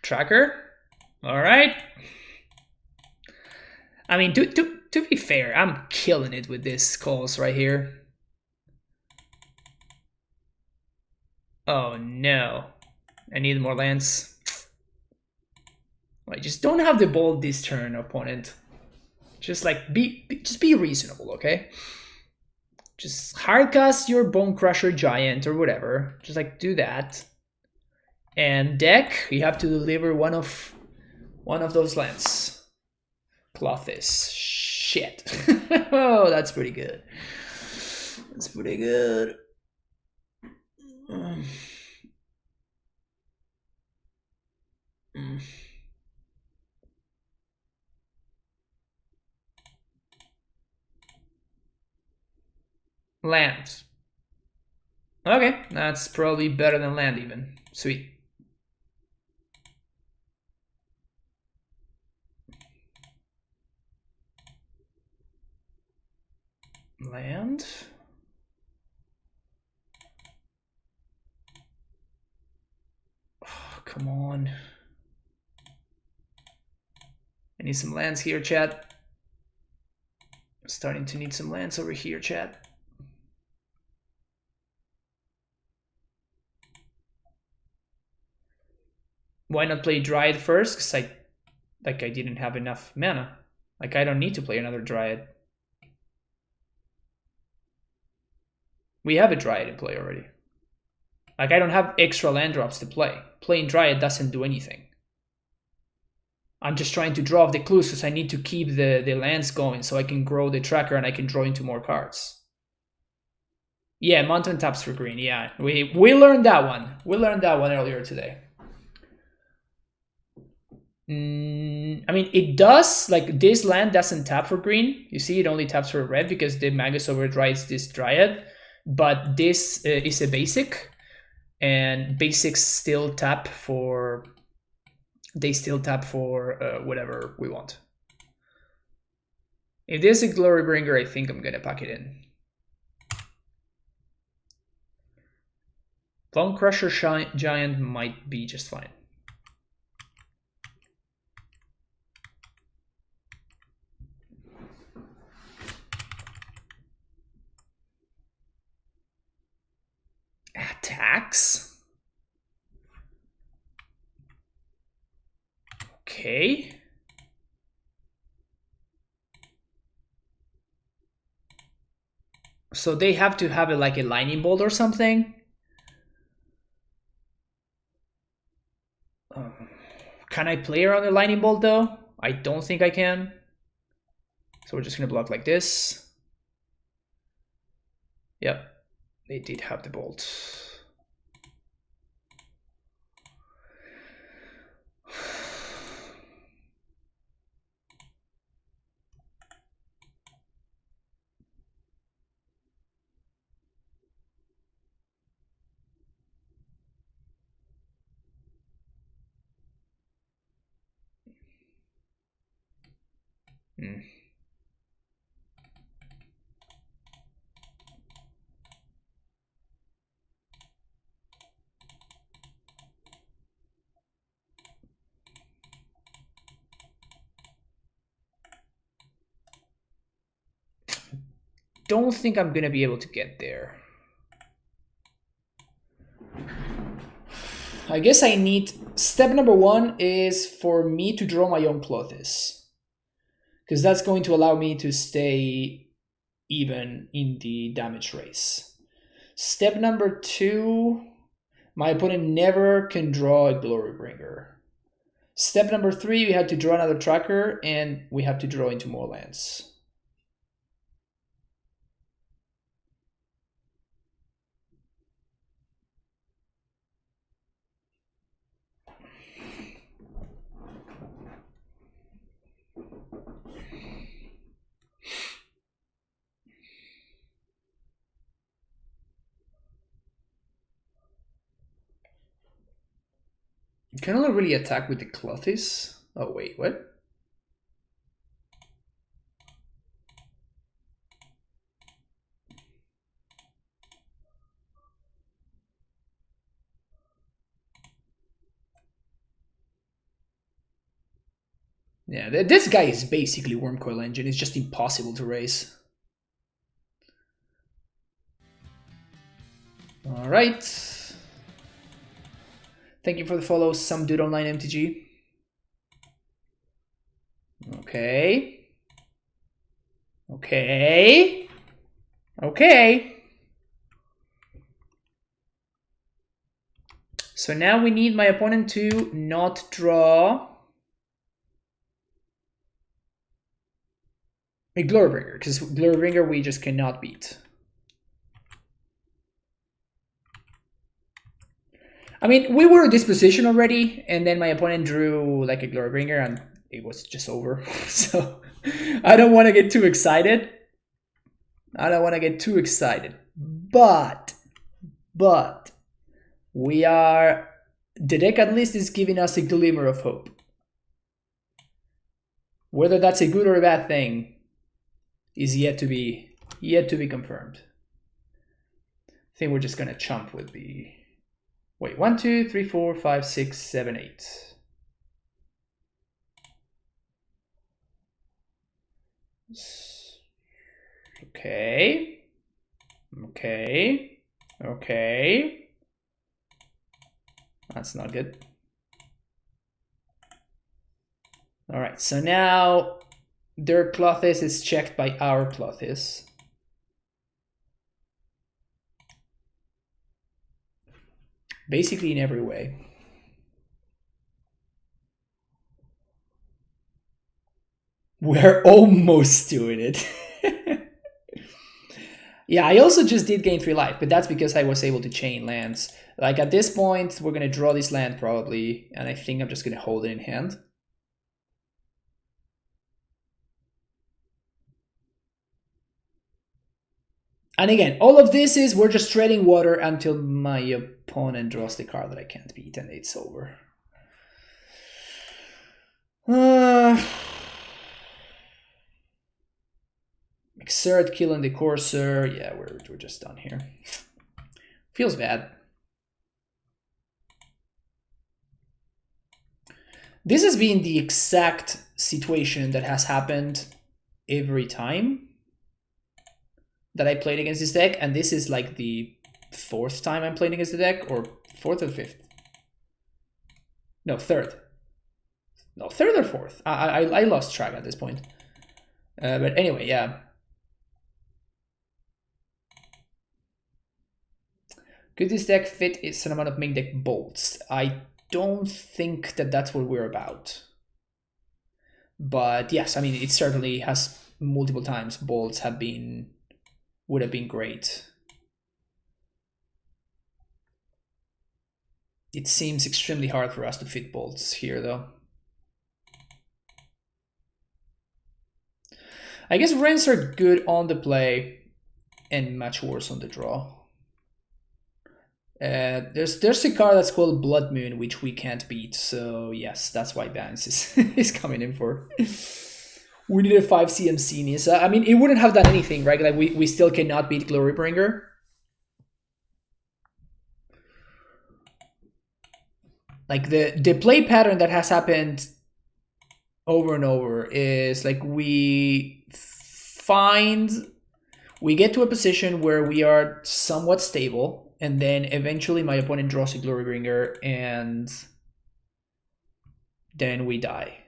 Tracker? Alright. I mean, to be fair, I'm killing it with this calls right here. Oh no. I need more lands. I just don't have the ball this turn, opponent. Just like just be reasonable, okay? Just hardcast your Bone Crusher Giant or whatever. Just like do that. And deck, you have to deliver one of those lands. Clothis. Shit. Oh, that's pretty good. That's pretty good. Land. Okay, that's probably better than land even. Sweet. Land? Oh, come on. I need some lands here, chat. I'm starting to need some lands over here, chat. Why not play Dryad first? Because I didn't have enough mana. Like, I don't need to play another Dryad. We have a Dryad in play already. Like, I don't have extra land drops to play. Playing Dryad doesn't do anything. I'm just trying to draw off the clues because I need to keep the lands going so I can grow the tracker and I can draw into more cards. Yeah, Mountain taps for green. Yeah, we learned that one. We learned that one earlier today. I mean, it does, like, this land doesn't tap for green. You see, it only taps for red because the Magus overrides this Dryad. But this is a basic, and basics still tap for... They still tap for whatever we want. If this is a Glorybringer, I think I'm gonna pack it in. Bone Crusher Giant might be just fine. Attacks? Okay. So they have to have like a lightning bolt or something? Can I play around the lightning bolt though? I don't think I can. So we're just gonna block like this. Yep, they did have the bolt. Don't think I'm gonna be able to get there. I guess I need... Step number one is for me to draw my own Clothis. Because that's going to allow me to stay even in the damage race. Step number two, my opponent never can draw a Glorybringer. Step number three, we have to draw another tracker, and we have to draw into more lands. You can only really attack with the Clothis. Oh wait, what? Yeah, this guy is basically Wormcoil Engine. It's just impossible to raise. All right. Thank you for the follow, some dude online MTG. Okay. Okay. Okay. So now we need my opponent to not draw a Glorybringer, because Glorybringer we just cannot beat. I mean, we were in this position already, and then my opponent drew like a Glorybringer, and it was just over. So I don't want to get too excited. But we are, the deck at least is giving us a glimmer of hope. Whether that's a good or a bad thing is yet to be confirmed. I think we're just gonna chump with the, wait, 1, 2, 3, 4, 5, 6, 7, 8. Okay. That's not good. All right, so now their Clothes is checked by our Clothes. Basically in every way. We're almost doing it. Yeah, I also just did gain 3 life, but that's because I was able to chain lands. Like at this point, we're gonna draw this land probably, and I think I'm just gonna hold it in hand. And again, all of this is we're just treading water until my opponent draws the card that I can't beat, and it's over. Exert, killing the Courser. Yeah, we're just done here. Feels bad. This has been the exact situation that has happened every time that I played against this deck, and this is like the 4th time I'm playing against the deck, or 4th or 5th? No, 3rd. No, 3rd or 4th. I lost track at this point. But anyway, yeah. Could this deck fit a certain amount of main deck bolts? I don't think that that's what we're about. But yes, I mean, it certainly has multiple times bolts would have been great. It seems extremely hard for us to fit bolts here, though. I guess Wrenns are good on the play and much worse on the draw. There's a card that's called Blood Moon, which we can't beat. So yes, that's why Vance is coming in for. We need a 5 CMC Nissa. I mean, it wouldn't have done anything, right? Like we still cannot beat Glorybringer. Like the play pattern that has happened over and over is like we get to a position where we are somewhat stable, and then eventually my opponent draws a Glorybringer, and then we die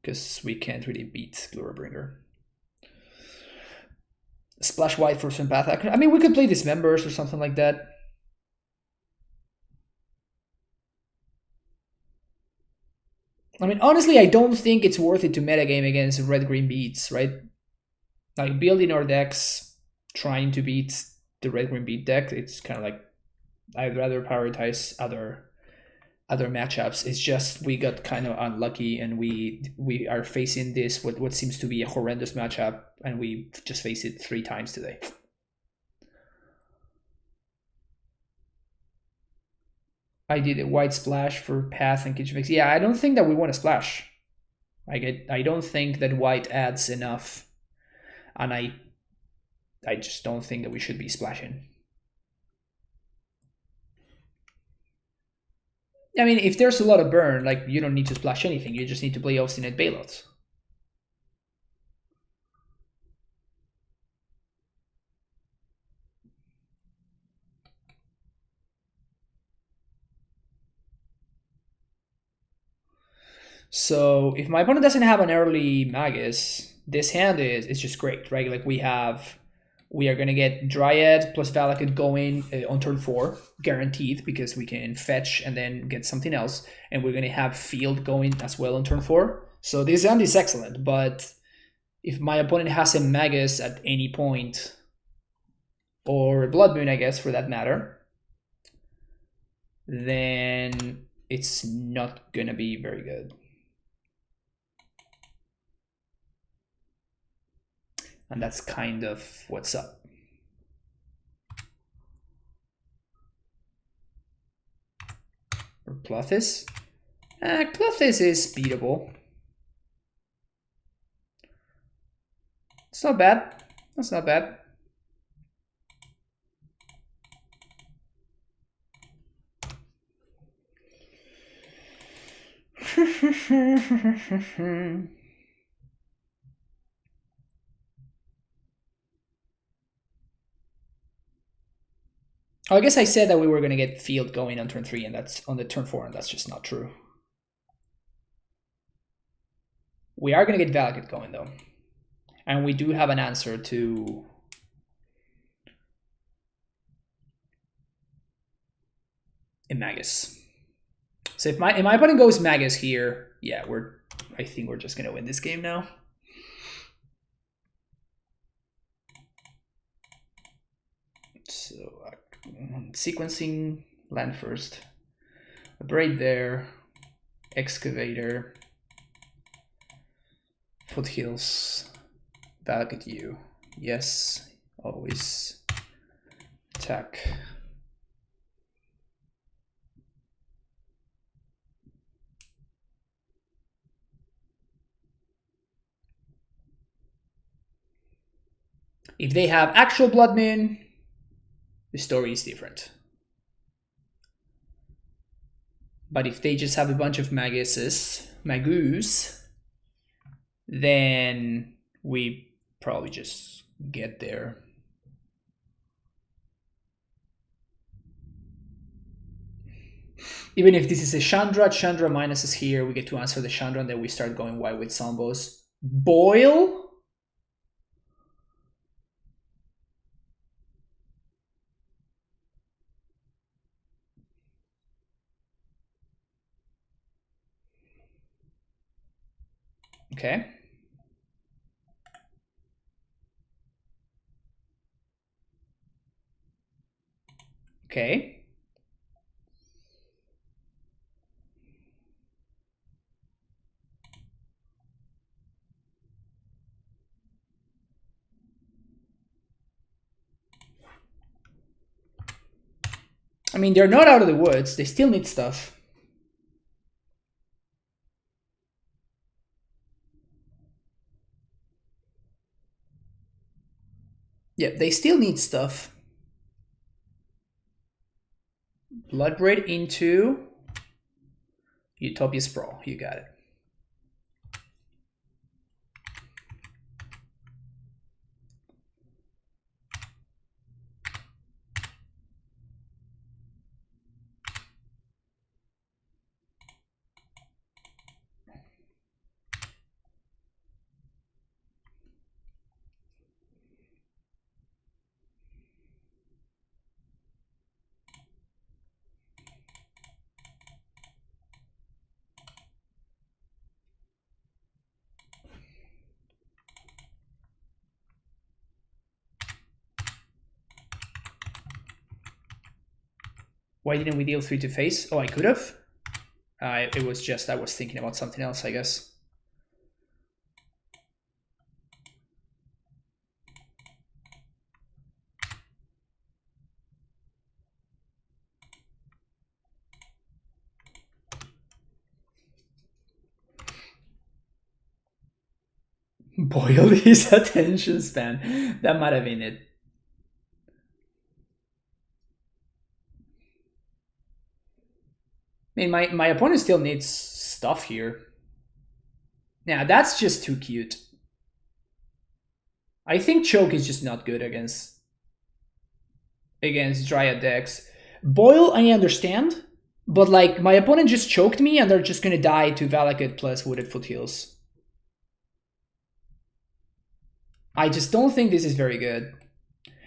because we can't really beat Glorybringer. Splash white for Sympath. I mean, we could play Dismembers or something like that. I mean, honestly, I don't think it's worth it to metagame against red-green beats, right? Like, building our decks, trying to beat the red-green beat deck, it's kind of like, I'd rather prioritize other matchups. It's just we got kind of unlucky, and we are facing this, what seems to be a horrendous matchup, and we just faced it 3 times today. I did a white splash for Path and Kitchen Fix. Yeah, I don't think that we want to splash. I don't think that white adds enough, and I just don't think that we should be splashing. I mean, if there's a lot of burn, like, you don't need to splash anything. You just need to play Obstinate Bailouts. So if my opponent doesn't have an early Magus, this hand is just great, right? Like we are gonna get Dryad plus Valakut going on turn 4, guaranteed, because we can fetch and then get something else, and we're gonna have Field going as well on turn 4. So this hand is excellent, but if my opponent has a Magus at any point, or a Blood Moon, I guess, for that matter, then it's not gonna be very good. And that's kind of what's up. Or Clothis? Clothis is beatable. It's not bad. That's not bad. Oh, I guess I said that we were going to get Field going on turn 3, and that's on the turn 4, and that's just not true. We are going to get Valakut going, though. And we do have an answer to a Magus. So if my opponent goes Magus here, yeah, I think we're just going to win this game now. So sequencing, land first, a Braid there, Excavator, Foothills, Valakut you, yes, always attack. If they have actual Blood Moon, the story is different. But if they just have a bunch of Magus, then we probably just get there. Even if this is a Chandra minus is here, we get to answer the Chandra, and then we start going wide with Zombos. Boil? Okay. Okay. I mean, they're not out of the woods. They still need stuff. Yeah, they still need stuff. Bloodbraid into Utopia Sprawl. You got it. Why didn't we deal 3 to face? Oh, I could have. It was just I was thinking about something else, I guess. Boil his attention span. That might have been it. I mean, my opponent still needs stuff here. Yeah, that's just too cute. I think Choke is just not good against Dryad decks. Boil, I understand, But like my opponent just choked me and they're just gonna die to Valakut plus Wooded Foothills. I just don't think this is very good.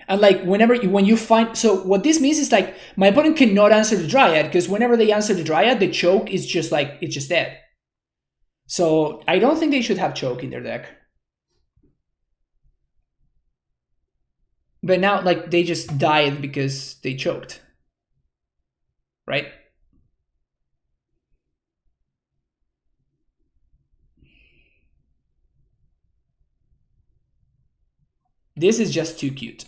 And like when you find, so what this means is like my opponent cannot answer the Dryad because whenever they answer the Dryad, the choke is just like, it's just dead. So I don't think they should have choke in their deck. But now like they just died because they choked. Right? This is just too cute.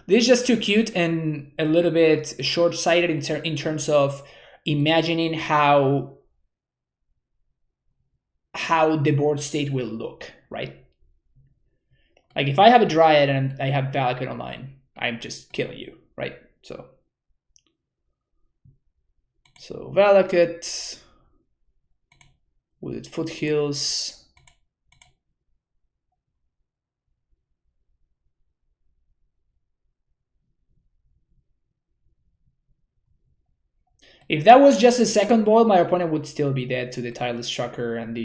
This is just too cute and a little bit short-sighted in terms of imagining how the board state will look, right? Like if I have a Dryad and I have Valakut online, I'm just killing you, right? So Valakut with its Foothills. If that was just a second boil, my opponent would still be dead to the Tireless Shocker and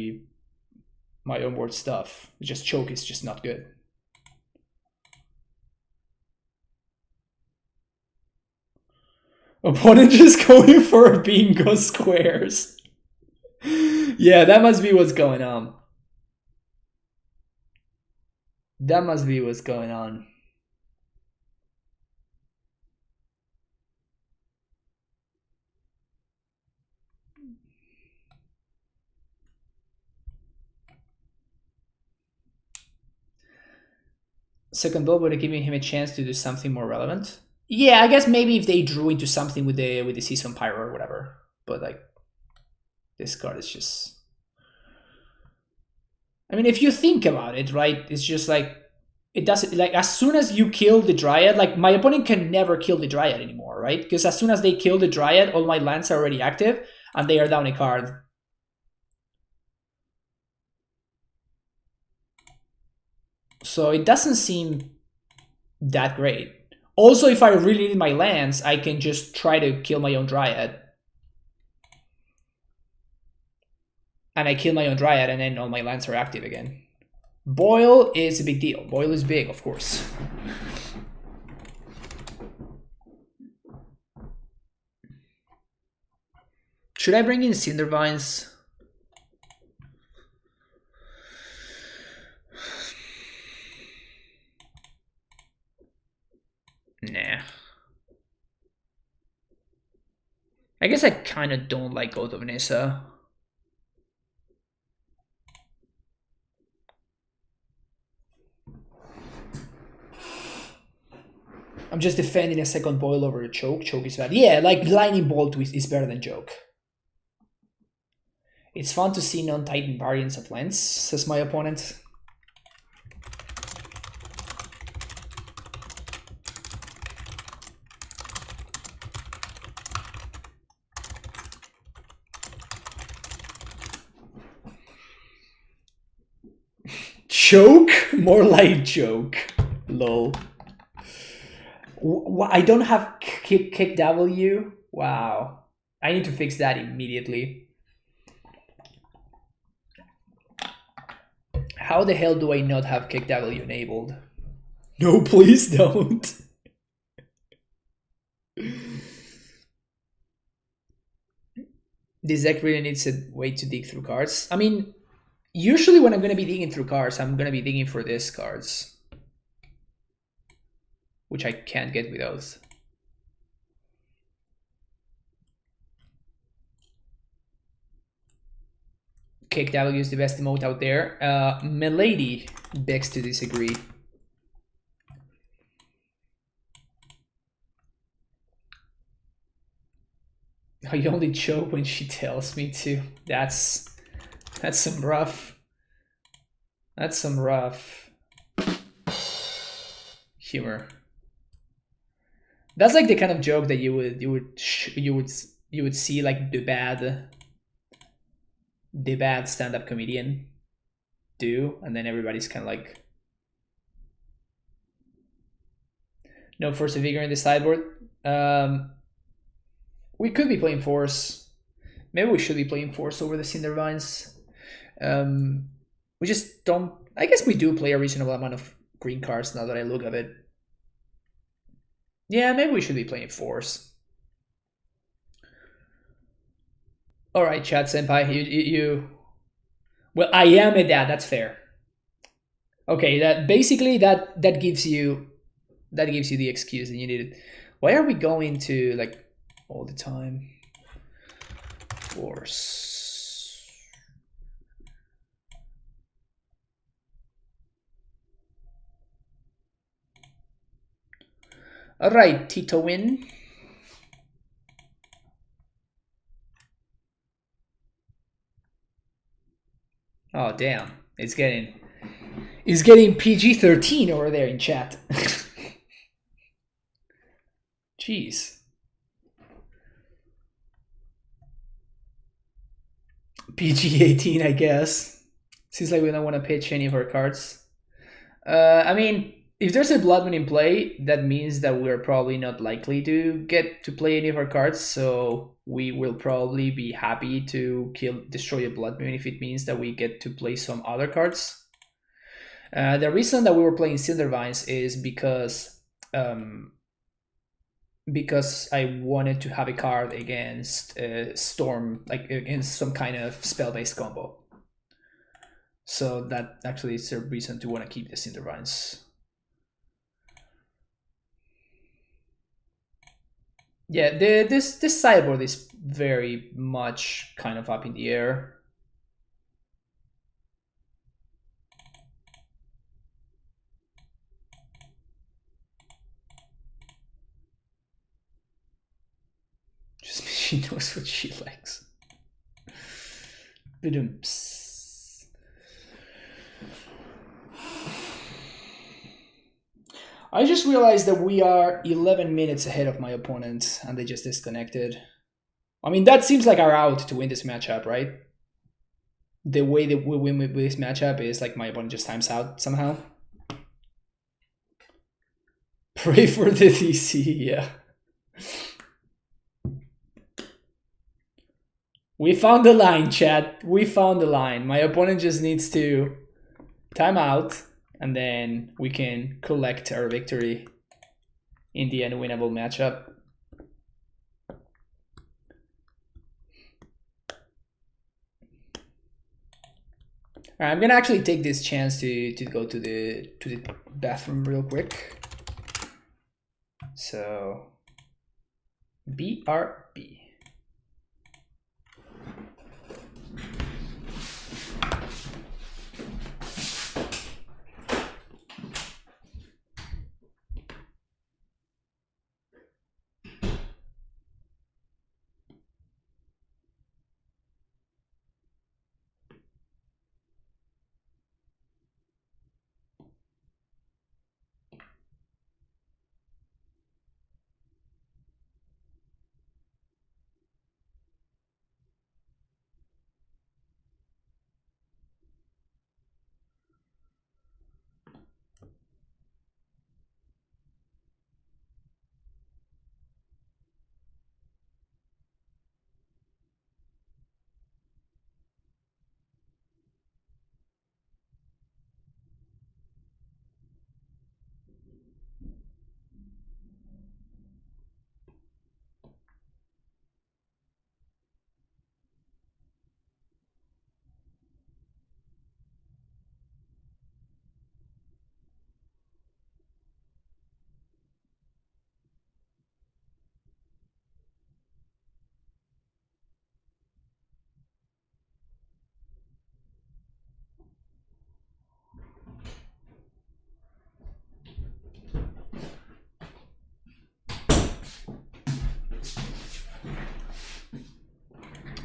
my onboard stuff. Just choke is just not good. Opponent just going for bingo squares. Yeah, that must be what's going on. That must be what's going on. Second ball would have given him a chance to do something more relevant. Yeah, I guess maybe if they drew into something with the Season Pyro or whatever. But like this card is just, I mean, if you think about it, right, it's just like it doesn't, like as soon as you kill the Dryad, like my opponent can never kill the Dryad anymore, right? Because as soon as they kill the Dryad, all my lands are already active and they are down a card. So it doesn't seem that great. Also, if I really need my lands, I can just try to kill my own Dryad. And I kill my own Dryad and then all my lands are active again. Boil is a big deal. Boil is big, of course. Should I bring in Cindervines? Nah. I guess I kind of don't like Oath of Nissa. I'm just defending a second boil over a choke. Choke is bad. Yeah, like Lightning Bolt is better than choke. It's fun to see non-Titan variants of lands, says my opponent. Choke? More like joke. Lol. I don't have kick W. Wow. I need to fix that immediately. How the hell do I not have kick W enabled? No, please don't. This deck really needs a way to dig through cards. I mean, usually when I'm going to be digging through cards, I'm going to be digging for these cards, which I can't get with Oath. Kick W is the best emote out there. Milady begs to disagree. I only choke when she tells me to. That's some rough. That's some rough humor. That's like the kind of joke that you would see like the bad stand-up comedian do, and then everybody's kind of like, no Force of Vigor in the sideboard. We could be playing Force. Maybe we should be playing Force over the Cindervines. We just don't... I guess we do play a reasonable amount of green cards now that I look at it. Yeah, maybe we should be playing Force. Alright, Chat Senpai, you... Well, I am a dad, that's fair. Okay, that basically that gives you the excuse that you needed. Why are we going to like all the time? Force. All right, Tito win. Oh damn! It's getting PG-13 over there in chat. Jeez. PG-18, I guess. Seems like we don't want to pitch any of our cards. I mean, if there's a Blood Moon in play, that means that we're probably not likely to get to play any of our cards, so we will probably be happy to destroy a Blood Moon if it means that we get to play some other cards. The reason that we were playing Cindervines is because I wanted to have a card against Storm, like against some kind of spell-based combo. So that actually is a reason to want to keep the Cindervines. Yeah, this sideboard is very much kind of up in the air. Just she knows what she likes. I just realized that we are 11 minutes ahead of my opponent and they just disconnected. I mean, that seems like our out to win this matchup, right? The way that we win with this matchup is like my opponent just times out somehow. Pray for the DC, yeah. We found the line, chat. We found the line. My opponent just needs to time out, and then we can collect our victory in the unwinnable matchup. All right, I'm gonna actually take this chance to go to the bathroom real quick. So, BRB.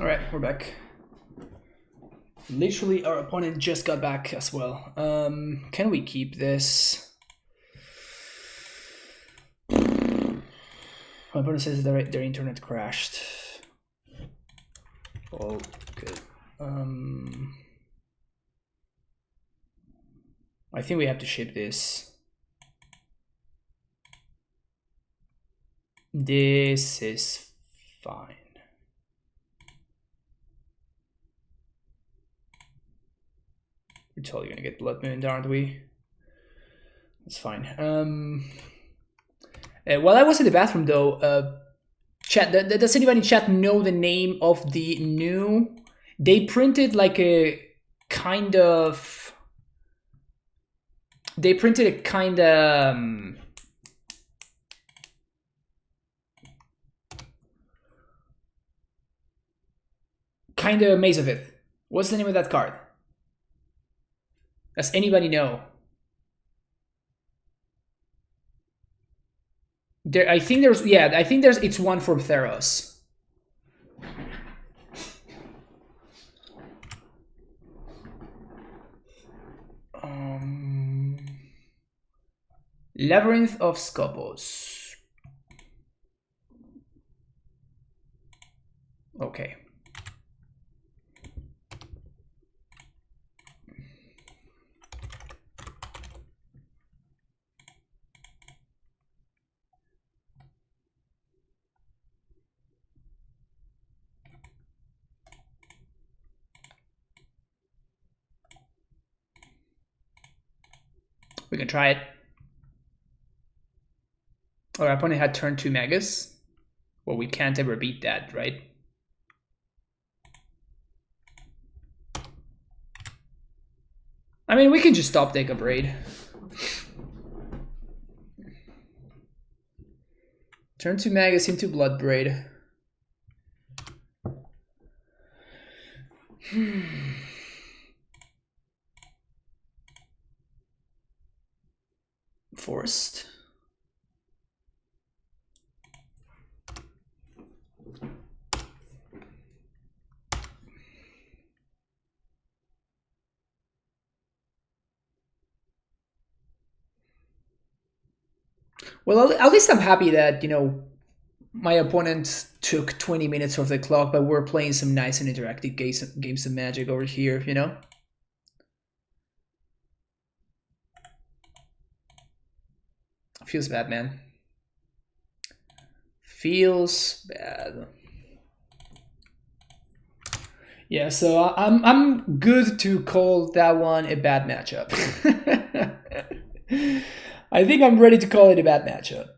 All right, we're back. Literally, our opponent just got back as well. Can we keep this? My opponent says their internet crashed. Oh, good. I think we have to ship this. This is fine. We're totally gonna get Blood Moon, aren't we? That's fine. While I was in the bathroom, though, chat. Does anybody in chat know the name of the new? They printed like a kind of. They printed a kind of. Kind of Maze of It. What's the name of that card? Does anybody know? I think there's it's one from Theros. Labyrinth of Scopus. Okay. We can try it. Our opponent had turn 2 Magus. Well, we can't ever beat that, right? I mean, we can just stop take a braid. Turn 2 Magus into Blood Braid. Forest. Well, at least I'm happy that, you know, my opponent took 20 minutes off the clock, but we're playing some nice and interactive games of Magic over here, you know? Feels bad, man. Feels bad. Yeah, so I'm good to call that one a bad matchup. I think I'm ready to call it a bad matchup.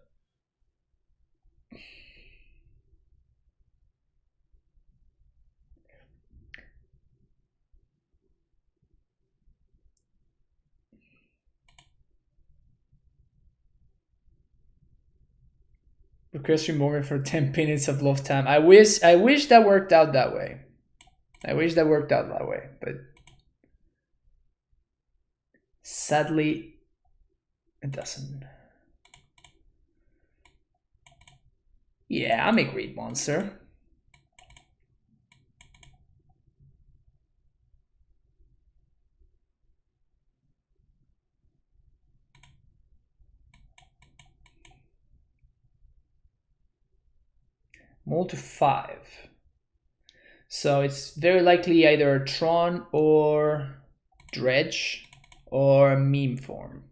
Request removal for 10 minutes of lost time. I wish that worked out that way. I wish that worked out that way, but sadly, it doesn't. Yeah, I'm a great monster. Mull to 5. So it's very likely either Tron or Dredge or Meme form.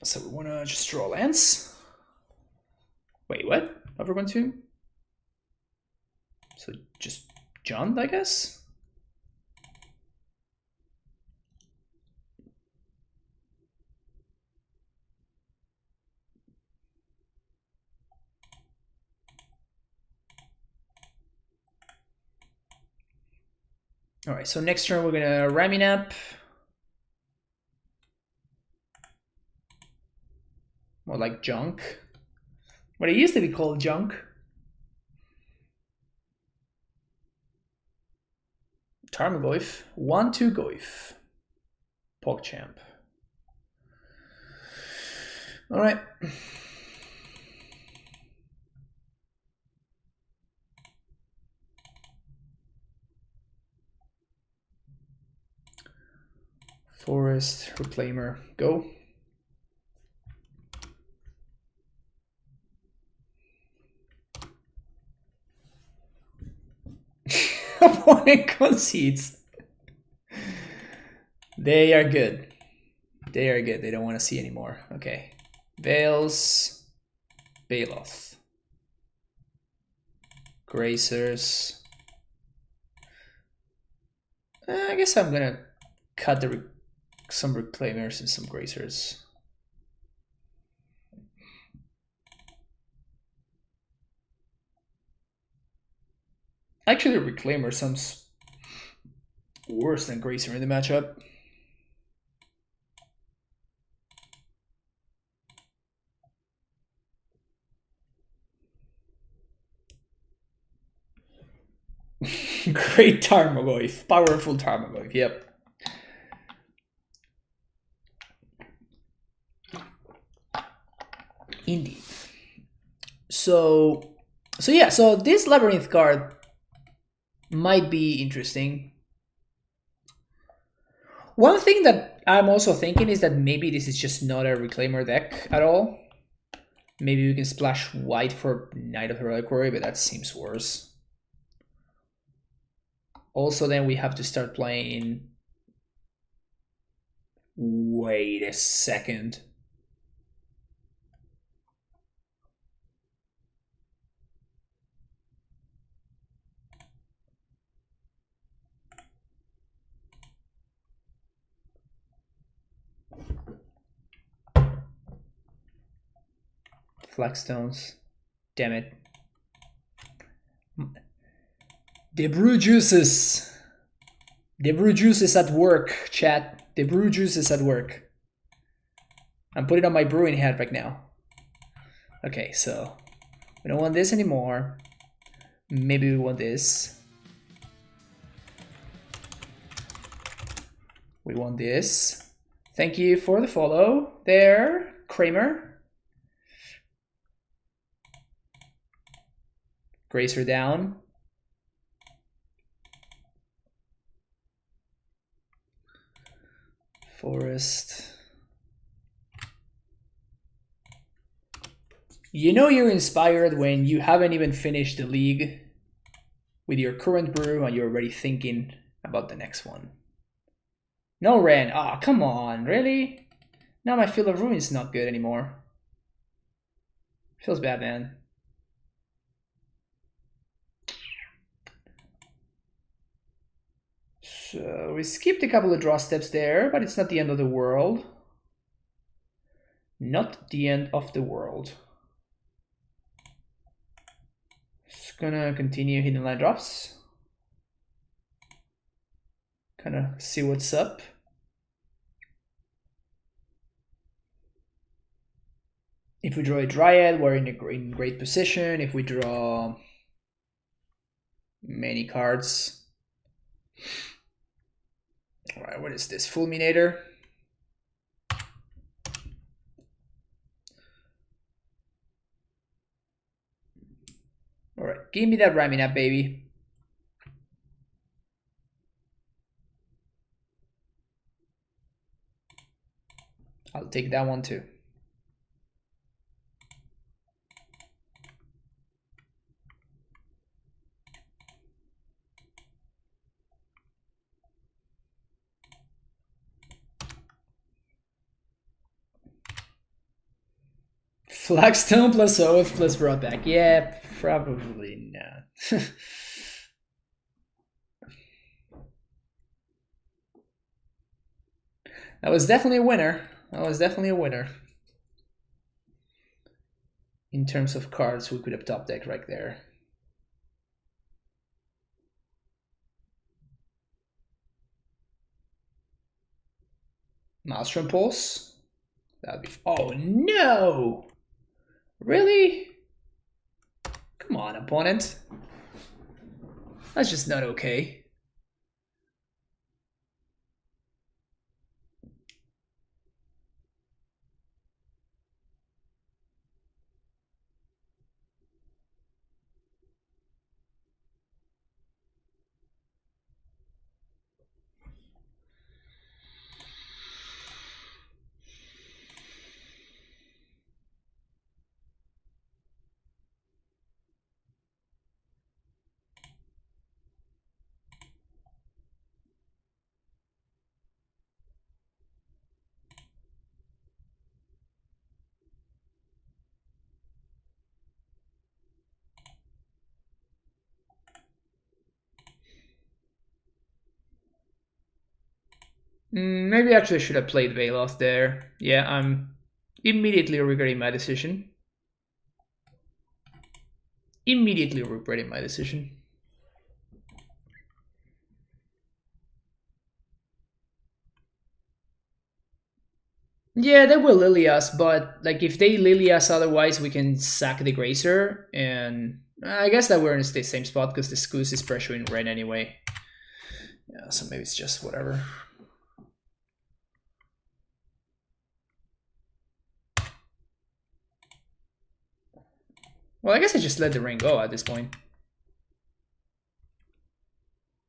So we want to just draw lands. Wait, what? Over 1-2? So just John, I guess? All right, so next turn we're gonna Raminap. More like junk. What it used to be called junk. Tarmogoyf. 1-2 Goyf. PogChamp. All right. Forest, Reclaimer, go. Opponent concedes. They are good. They are good. They don't want to see anymore. Okay. Veils. Baloth. Gracers. I guess I'm gonna cut some Reclaimers and some Gracers. Actually, Reclaimer sounds worse than Gracer in the matchup. Great Tarmogoyf. Powerful Tarmogoyf, yep. Indeed. So yeah, so this Labyrinth card might be interesting. One thing that I'm also thinking is that maybe this is just not a Reclaimer deck at all. Maybe we can splash white for Knight of Heroic Warrior, but that seems worse. Also, then we have to start playing... Wait a second. Flagstones. Damn it. The brew juices. The brew juice is at work, chat. The brew juice is at work. I'm putting on my brewing hat right now. Okay, so we don't want this anymore. Maybe we want this. We want this. Thank you for the follow there, Kramer. Gracer down. Forest. You know you're inspired when you haven't even finished the league with your current brew and you're already thinking about the next one. No, Wrenn. Ah, oh, come on. Really? Now my Field of Ruin is not good anymore. Feels bad, man. So we skipped a couple of draw steps there, but it's not the end of the world. Not the end of the world. Just gonna continue hitting line drops. Kind of see what's up. If we draw a Dryad, we're in a great position. If we draw many cards. All right, what is this? Fulminator. All right, give me that ramming up, baby. I'll take that one too. Flagstone plus Oath plus brought back. Yeah, probably not. That was definitely a winner. That was definitely a winner. In terms of cards, we could have top deck right there. Maelstrom Pulse. That'd be. Oh no! Really? Come on, opponent. That's just not okay. Maybe actually I should have played Veloth there. Yeah, I'm immediately regretting my decision. Immediately regretting my decision. Yeah, they will lily us, but like if they lily us otherwise, we can sack the Grazer, and I guess that we're in the same spot because the Scoos is pressuring Wrenn anyway. Yeah, so maybe it's just whatever. Well, I guess I just let the rain go at this point.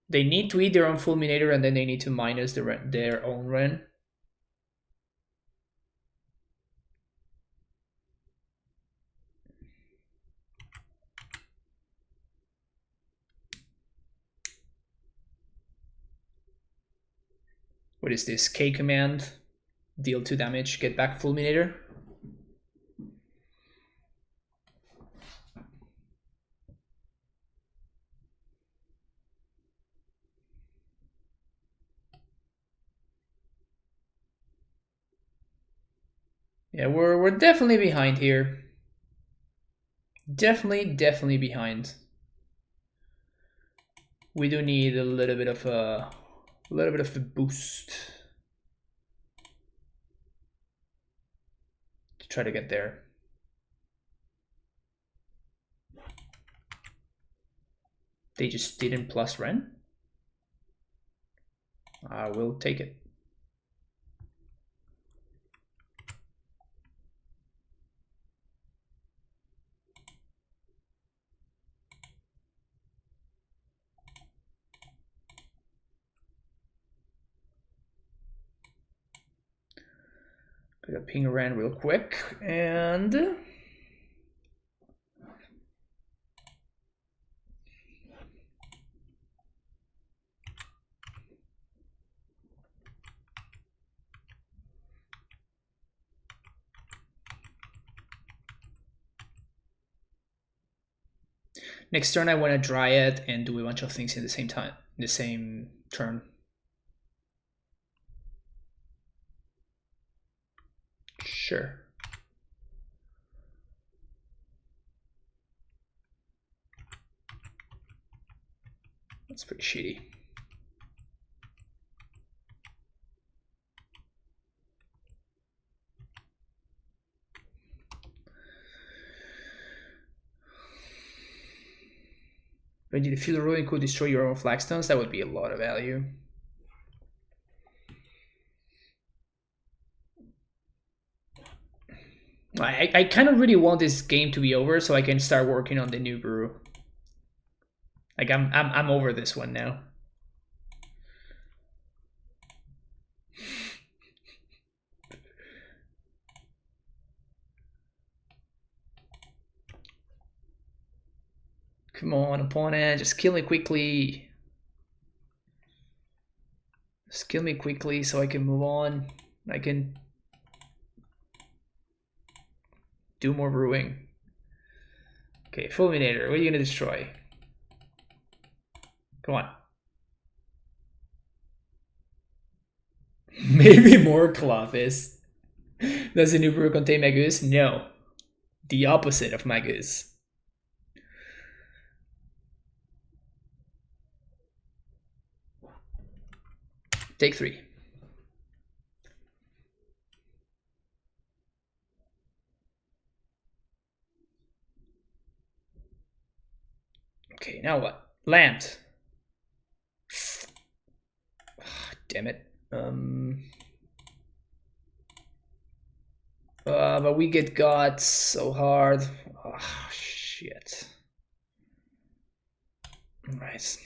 They need to eat their own Fulminator, and then they need to minus their own Wrenn. What is this? K command. Deal 2 damage, get back Fulminator. Yeah, we're definitely behind here. Definitely behind. We do need a little bit of a boost to try to get there. They just didn't plus Wrenn. I will take it. Gonna ping Wrenn real quick, and next turn I want to Dryad and do a bunch of things in the same time, in the same turn. Sure. That's pretty shitty. When you feel the ruin could destroy your own flagstones, that would be a lot of value. I kind of really want this game to be over so I can start working on the new brew. Like I'm over this one now. Come on, opponent, just kill me quickly. Just kill me quickly so I can move on. I can do more brewing. Okay, Fulminator, what are you gonna destroy? Come on. Maybe more Clothis. Does the new brew contain Magus? No. The opposite of Magus. Take 3. Okay, now what? Land. Damn it. But we get got so hard. Oh, shit. Right.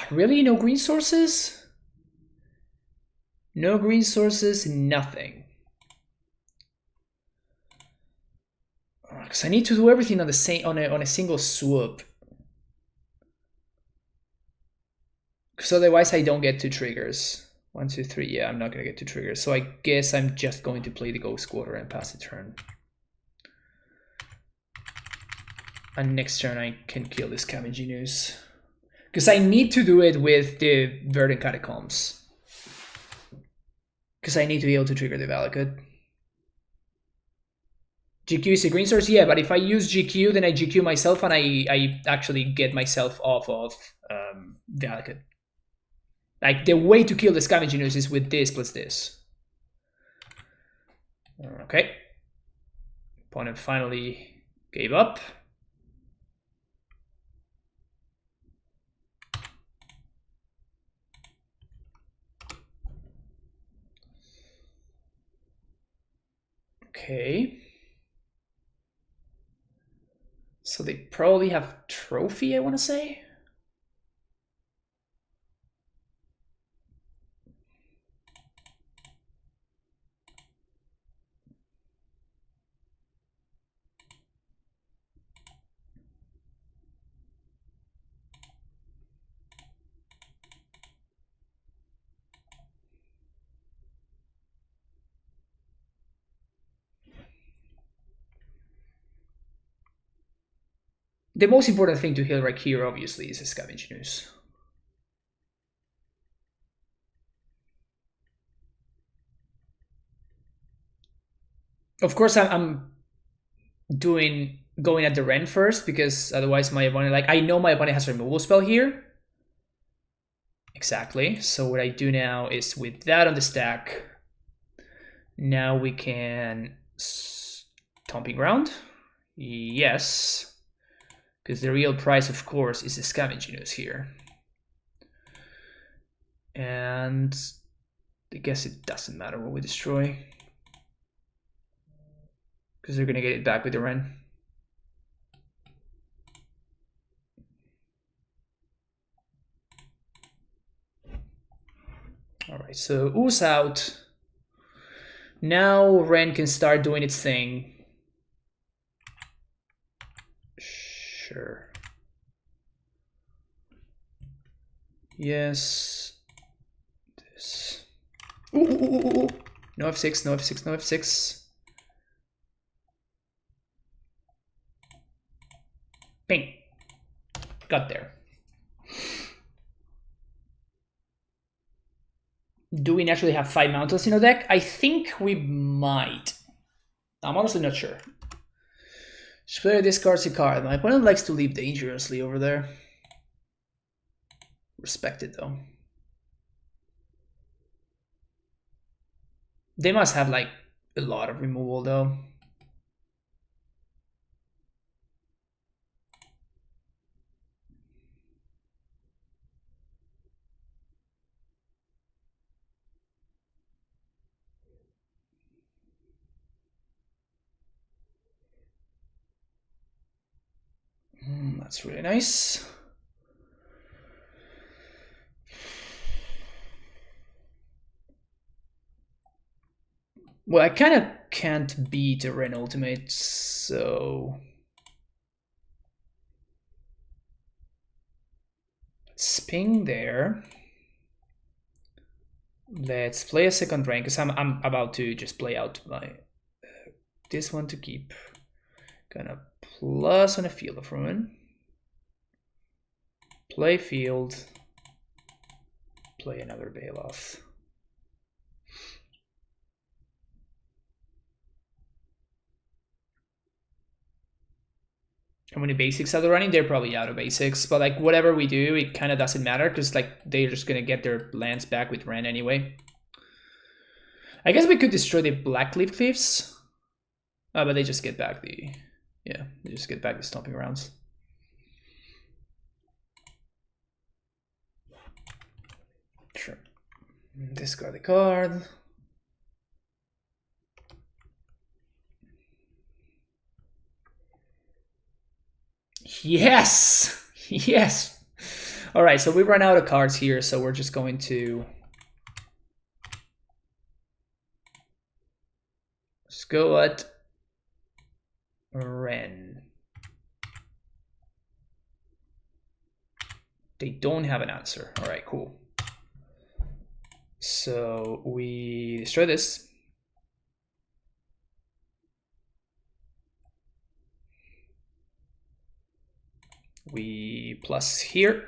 Really? No green sources? No green sources, nothing. Because I need to do everything on the same on a single swoop. Because because otherwise I don't get 2 triggers. 1, 2, 3. Yeah, I'm not gonna get 2 triggers. So I guess I'm just going to play the Ghost Quarter and pass the turn. And next turn I can kill this Scavenging Ooze. Because I need to do it with the Verdant Catacombs. Because I need to be able to trigger the Valakut. GQ is a green source? Yeah, but if I use GQ, then I GQ myself and I actually get myself off of Valakut. Like, the way to kill the Scavenging Ooze is with this plus this. Okay. Opponent finally gave up. Okay. So they probably have Trophy, I want to say. The most important thing to heal right here, obviously, is a Scavenging Ooze. Of course, I'm going at the Wrenn first, because otherwise my opponent, like, I know my opponent has a removal spell here. Exactly. So what I do now is, with that on the stack, now we can Stomping Ground. Yes. Because the real price, of course, is the Scavenging Ooze here. And I guess it doesn't matter what we destroy, because they're going to get it back with the Wrenn. Alright, so Ooze out. Now Wrenn can start doing its thing. Sure. Yes. This. Ooh. No F6, no F6, no F6. Bing. Got there. Do we naturally have 5 Mantles in our deck? I think we might. I'm honestly not sure. Player discards a card. My opponent likes to leave dangerously over there. Respect it, though. They must have, like, a lot of removal, though. That's really nice. Well, I kind of can't beat a Wrenn ultimate, so let's ping there. Let's play a second Wrenn, because I'm about to just play out my this one to keep. Gonna plus on a Field of Ruin. Play field. Play another Baloth. How many basics are they running? They're probably out of basics, but like whatever we do, it kind of doesn't matter, because like they're just gonna get their lands back with Wrenn anyway. I guess we could destroy the Blackleaf Cliffs, but they just get back the they just get back the Stomping Grounds. Sure. Discard the card. Yes! Yes! Alright, so we run out of cards here, so we're just going to... Let's go at Wrenn. They don't have an answer. Alright, cool. So we destroy this. We plus here.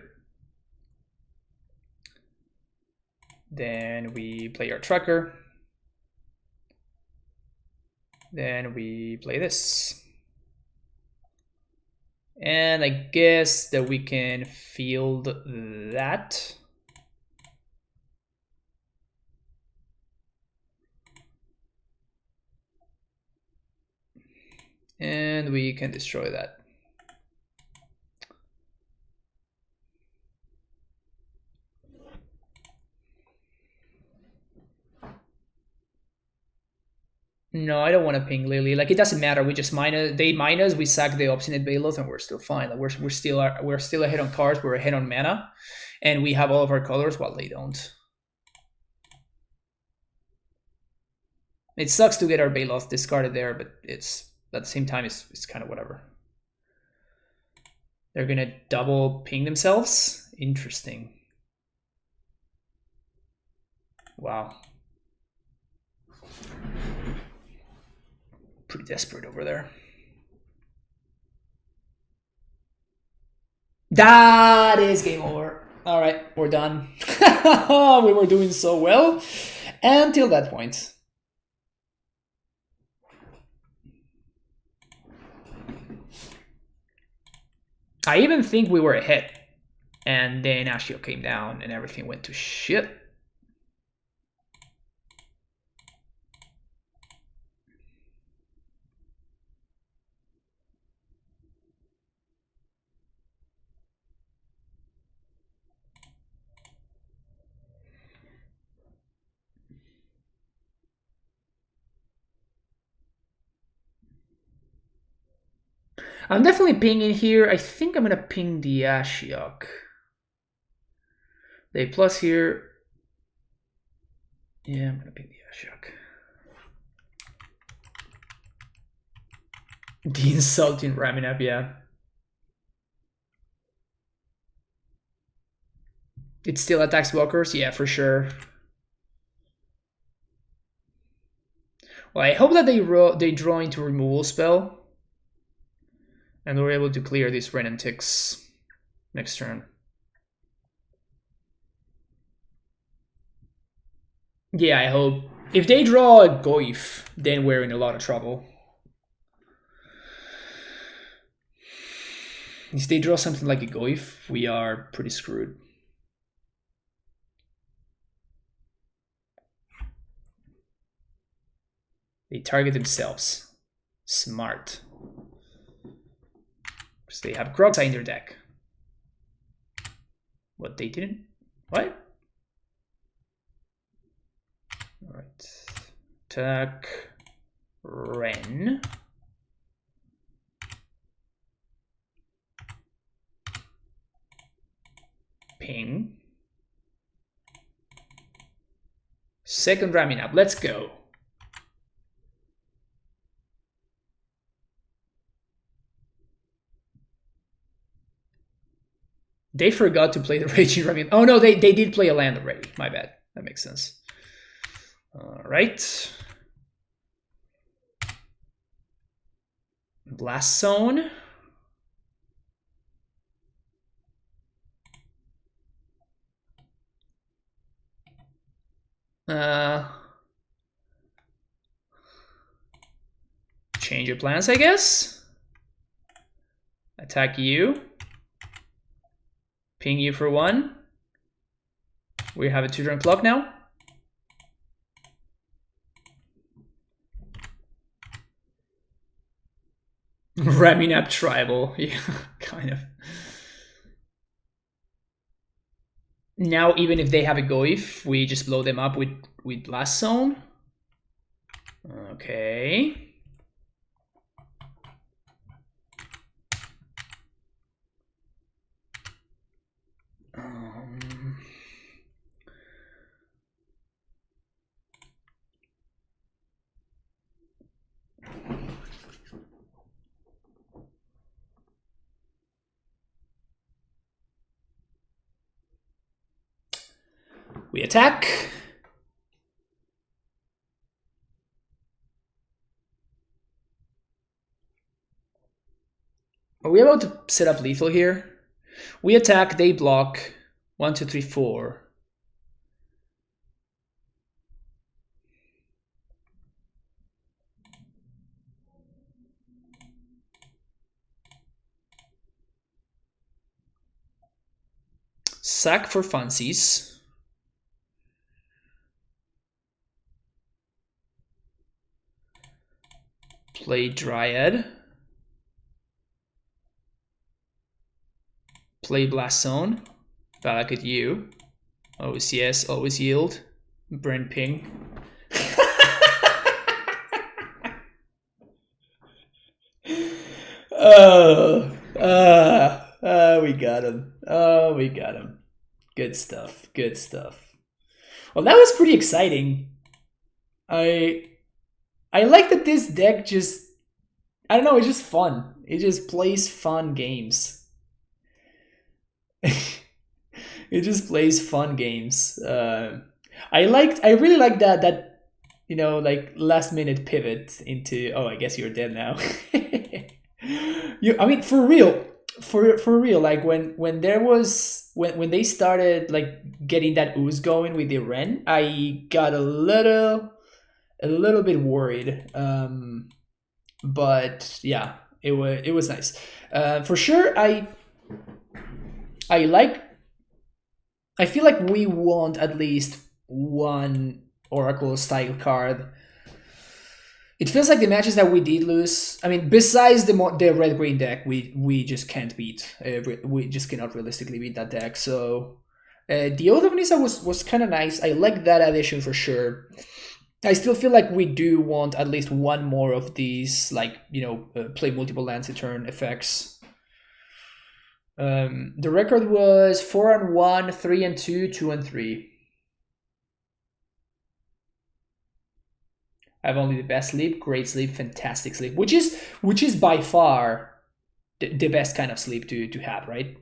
Then we play our tracker. Then we play this. And I guess that we can field that. And we can destroy that. No, I don't want to ping Lily. Like, it doesn't matter. We just minus. They minus. We sack the obstinate Baloth, and we're still fine. Like, we're still ahead on cards. We're ahead on mana, and we have all of our colors while they don't. It sucks to get our Baloth discarded there, but it's at the same time it's kind of whatever. They're gonna double ping themselves. Interesting. Wow. Pretty desperate over there. That is game over. All right, we're done. We were doing so well until that point. I even think we were ahead, and then Ashio came down and everything went to shit. I'm definitely pinging here. I think I'm gonna ping the Ashiok. They plus here. Yeah, I'm gonna ping the Ashiok. The insulting ramming up, yeah. It still attacks walkers, yeah, for sure. Well, I hope that they draw into removal spell. And we're able to clear these Wrenn and ticks next turn. Yeah, I hope. If they draw a Goif, then we're in a lot of trouble. If they draw something like a Goif, we are pretty screwed. They target themselves. Smart. Because they have Grogzai in their deck. What, they didn't? What? Alright. Attack. Wrenn. Ping. Second ramming up. Let's go. They forgot to play the Raging Ramming. Oh no, they did play a land already. My bad. That makes sense. Alright. Blast Zone. Change your plans, I guess. Attack you. Ping you for 1. We have a 2-turn clock now. Ramming up tribal. Yeah, kind of. Now, even if they have a Goif, we just blow them up with Blast Zone. Okay. We attack. Are we about to set up lethal here? We attack, they block. 1, 2, 3, 4. Sack for funsies. Play Dryad. Play Blast Zone. Back at you. Always yes, always yield. Brent ping. We got him. Oh, we got him. Good stuff. Good stuff. Well, that was pretty exciting. I like that this deck just, I don't know, it's just fun. It just plays fun games. It just plays fun games. I really like that you know, like last minute pivot into, oh, I guess you're dead now. I mean, for real, like when there was when they started like getting that ooze going with the Wrenn, I got a little bit worried. But yeah, it was nice. For sure, I feel like we want at least one Oracle style card. It feels like the matches that we did lose, I mean, besides the red green deck, we just can't beat. We just cannot realistically beat that deck. So the Oath of Nissa was kind of nice. I like that addition for sure. I still feel like we do want at least one more of these, like, you know, play multiple lands a turn effects. The record was 4-1, 3-2, 2-3. I have only the best sleep, great sleep, fantastic sleep, which is by far the best kind of sleep to have, right?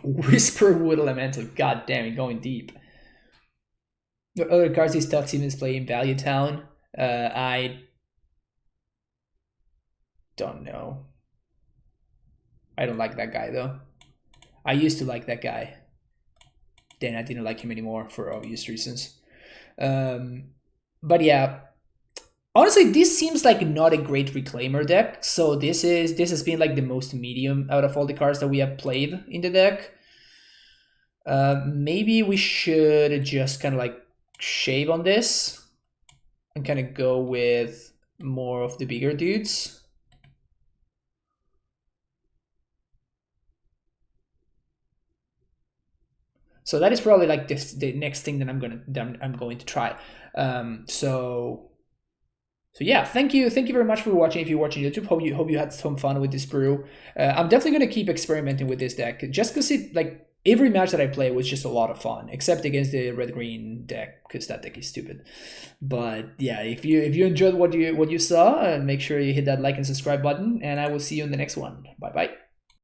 Whisperwood Elemental, god damn it, going deep. The other cards these tough teams play in Value Town, I don't know. I don't like that guy though. I used to like that guy. Then I didn't like him anymore for obvious reasons. But yeah, honestly, this seems like not a great reclaimer deck. So this has been like the most medium out of all the cards that we have played in the deck. Maybe we should just kind of like shave on this and kind of go with more of the bigger dudes. So that is probably like the next thing that I'm going to try. So yeah, thank you very much for watching. If you're watching YouTube, hope you had some fun with this brew. I'm definitely gonna keep experimenting with this deck just because it, like, every match that I play was just a lot of fun, except against the red green deck because that deck is stupid. But yeah, if you enjoyed what you saw, make sure you hit that like and subscribe button, and I will see you in the next one. Bye bye.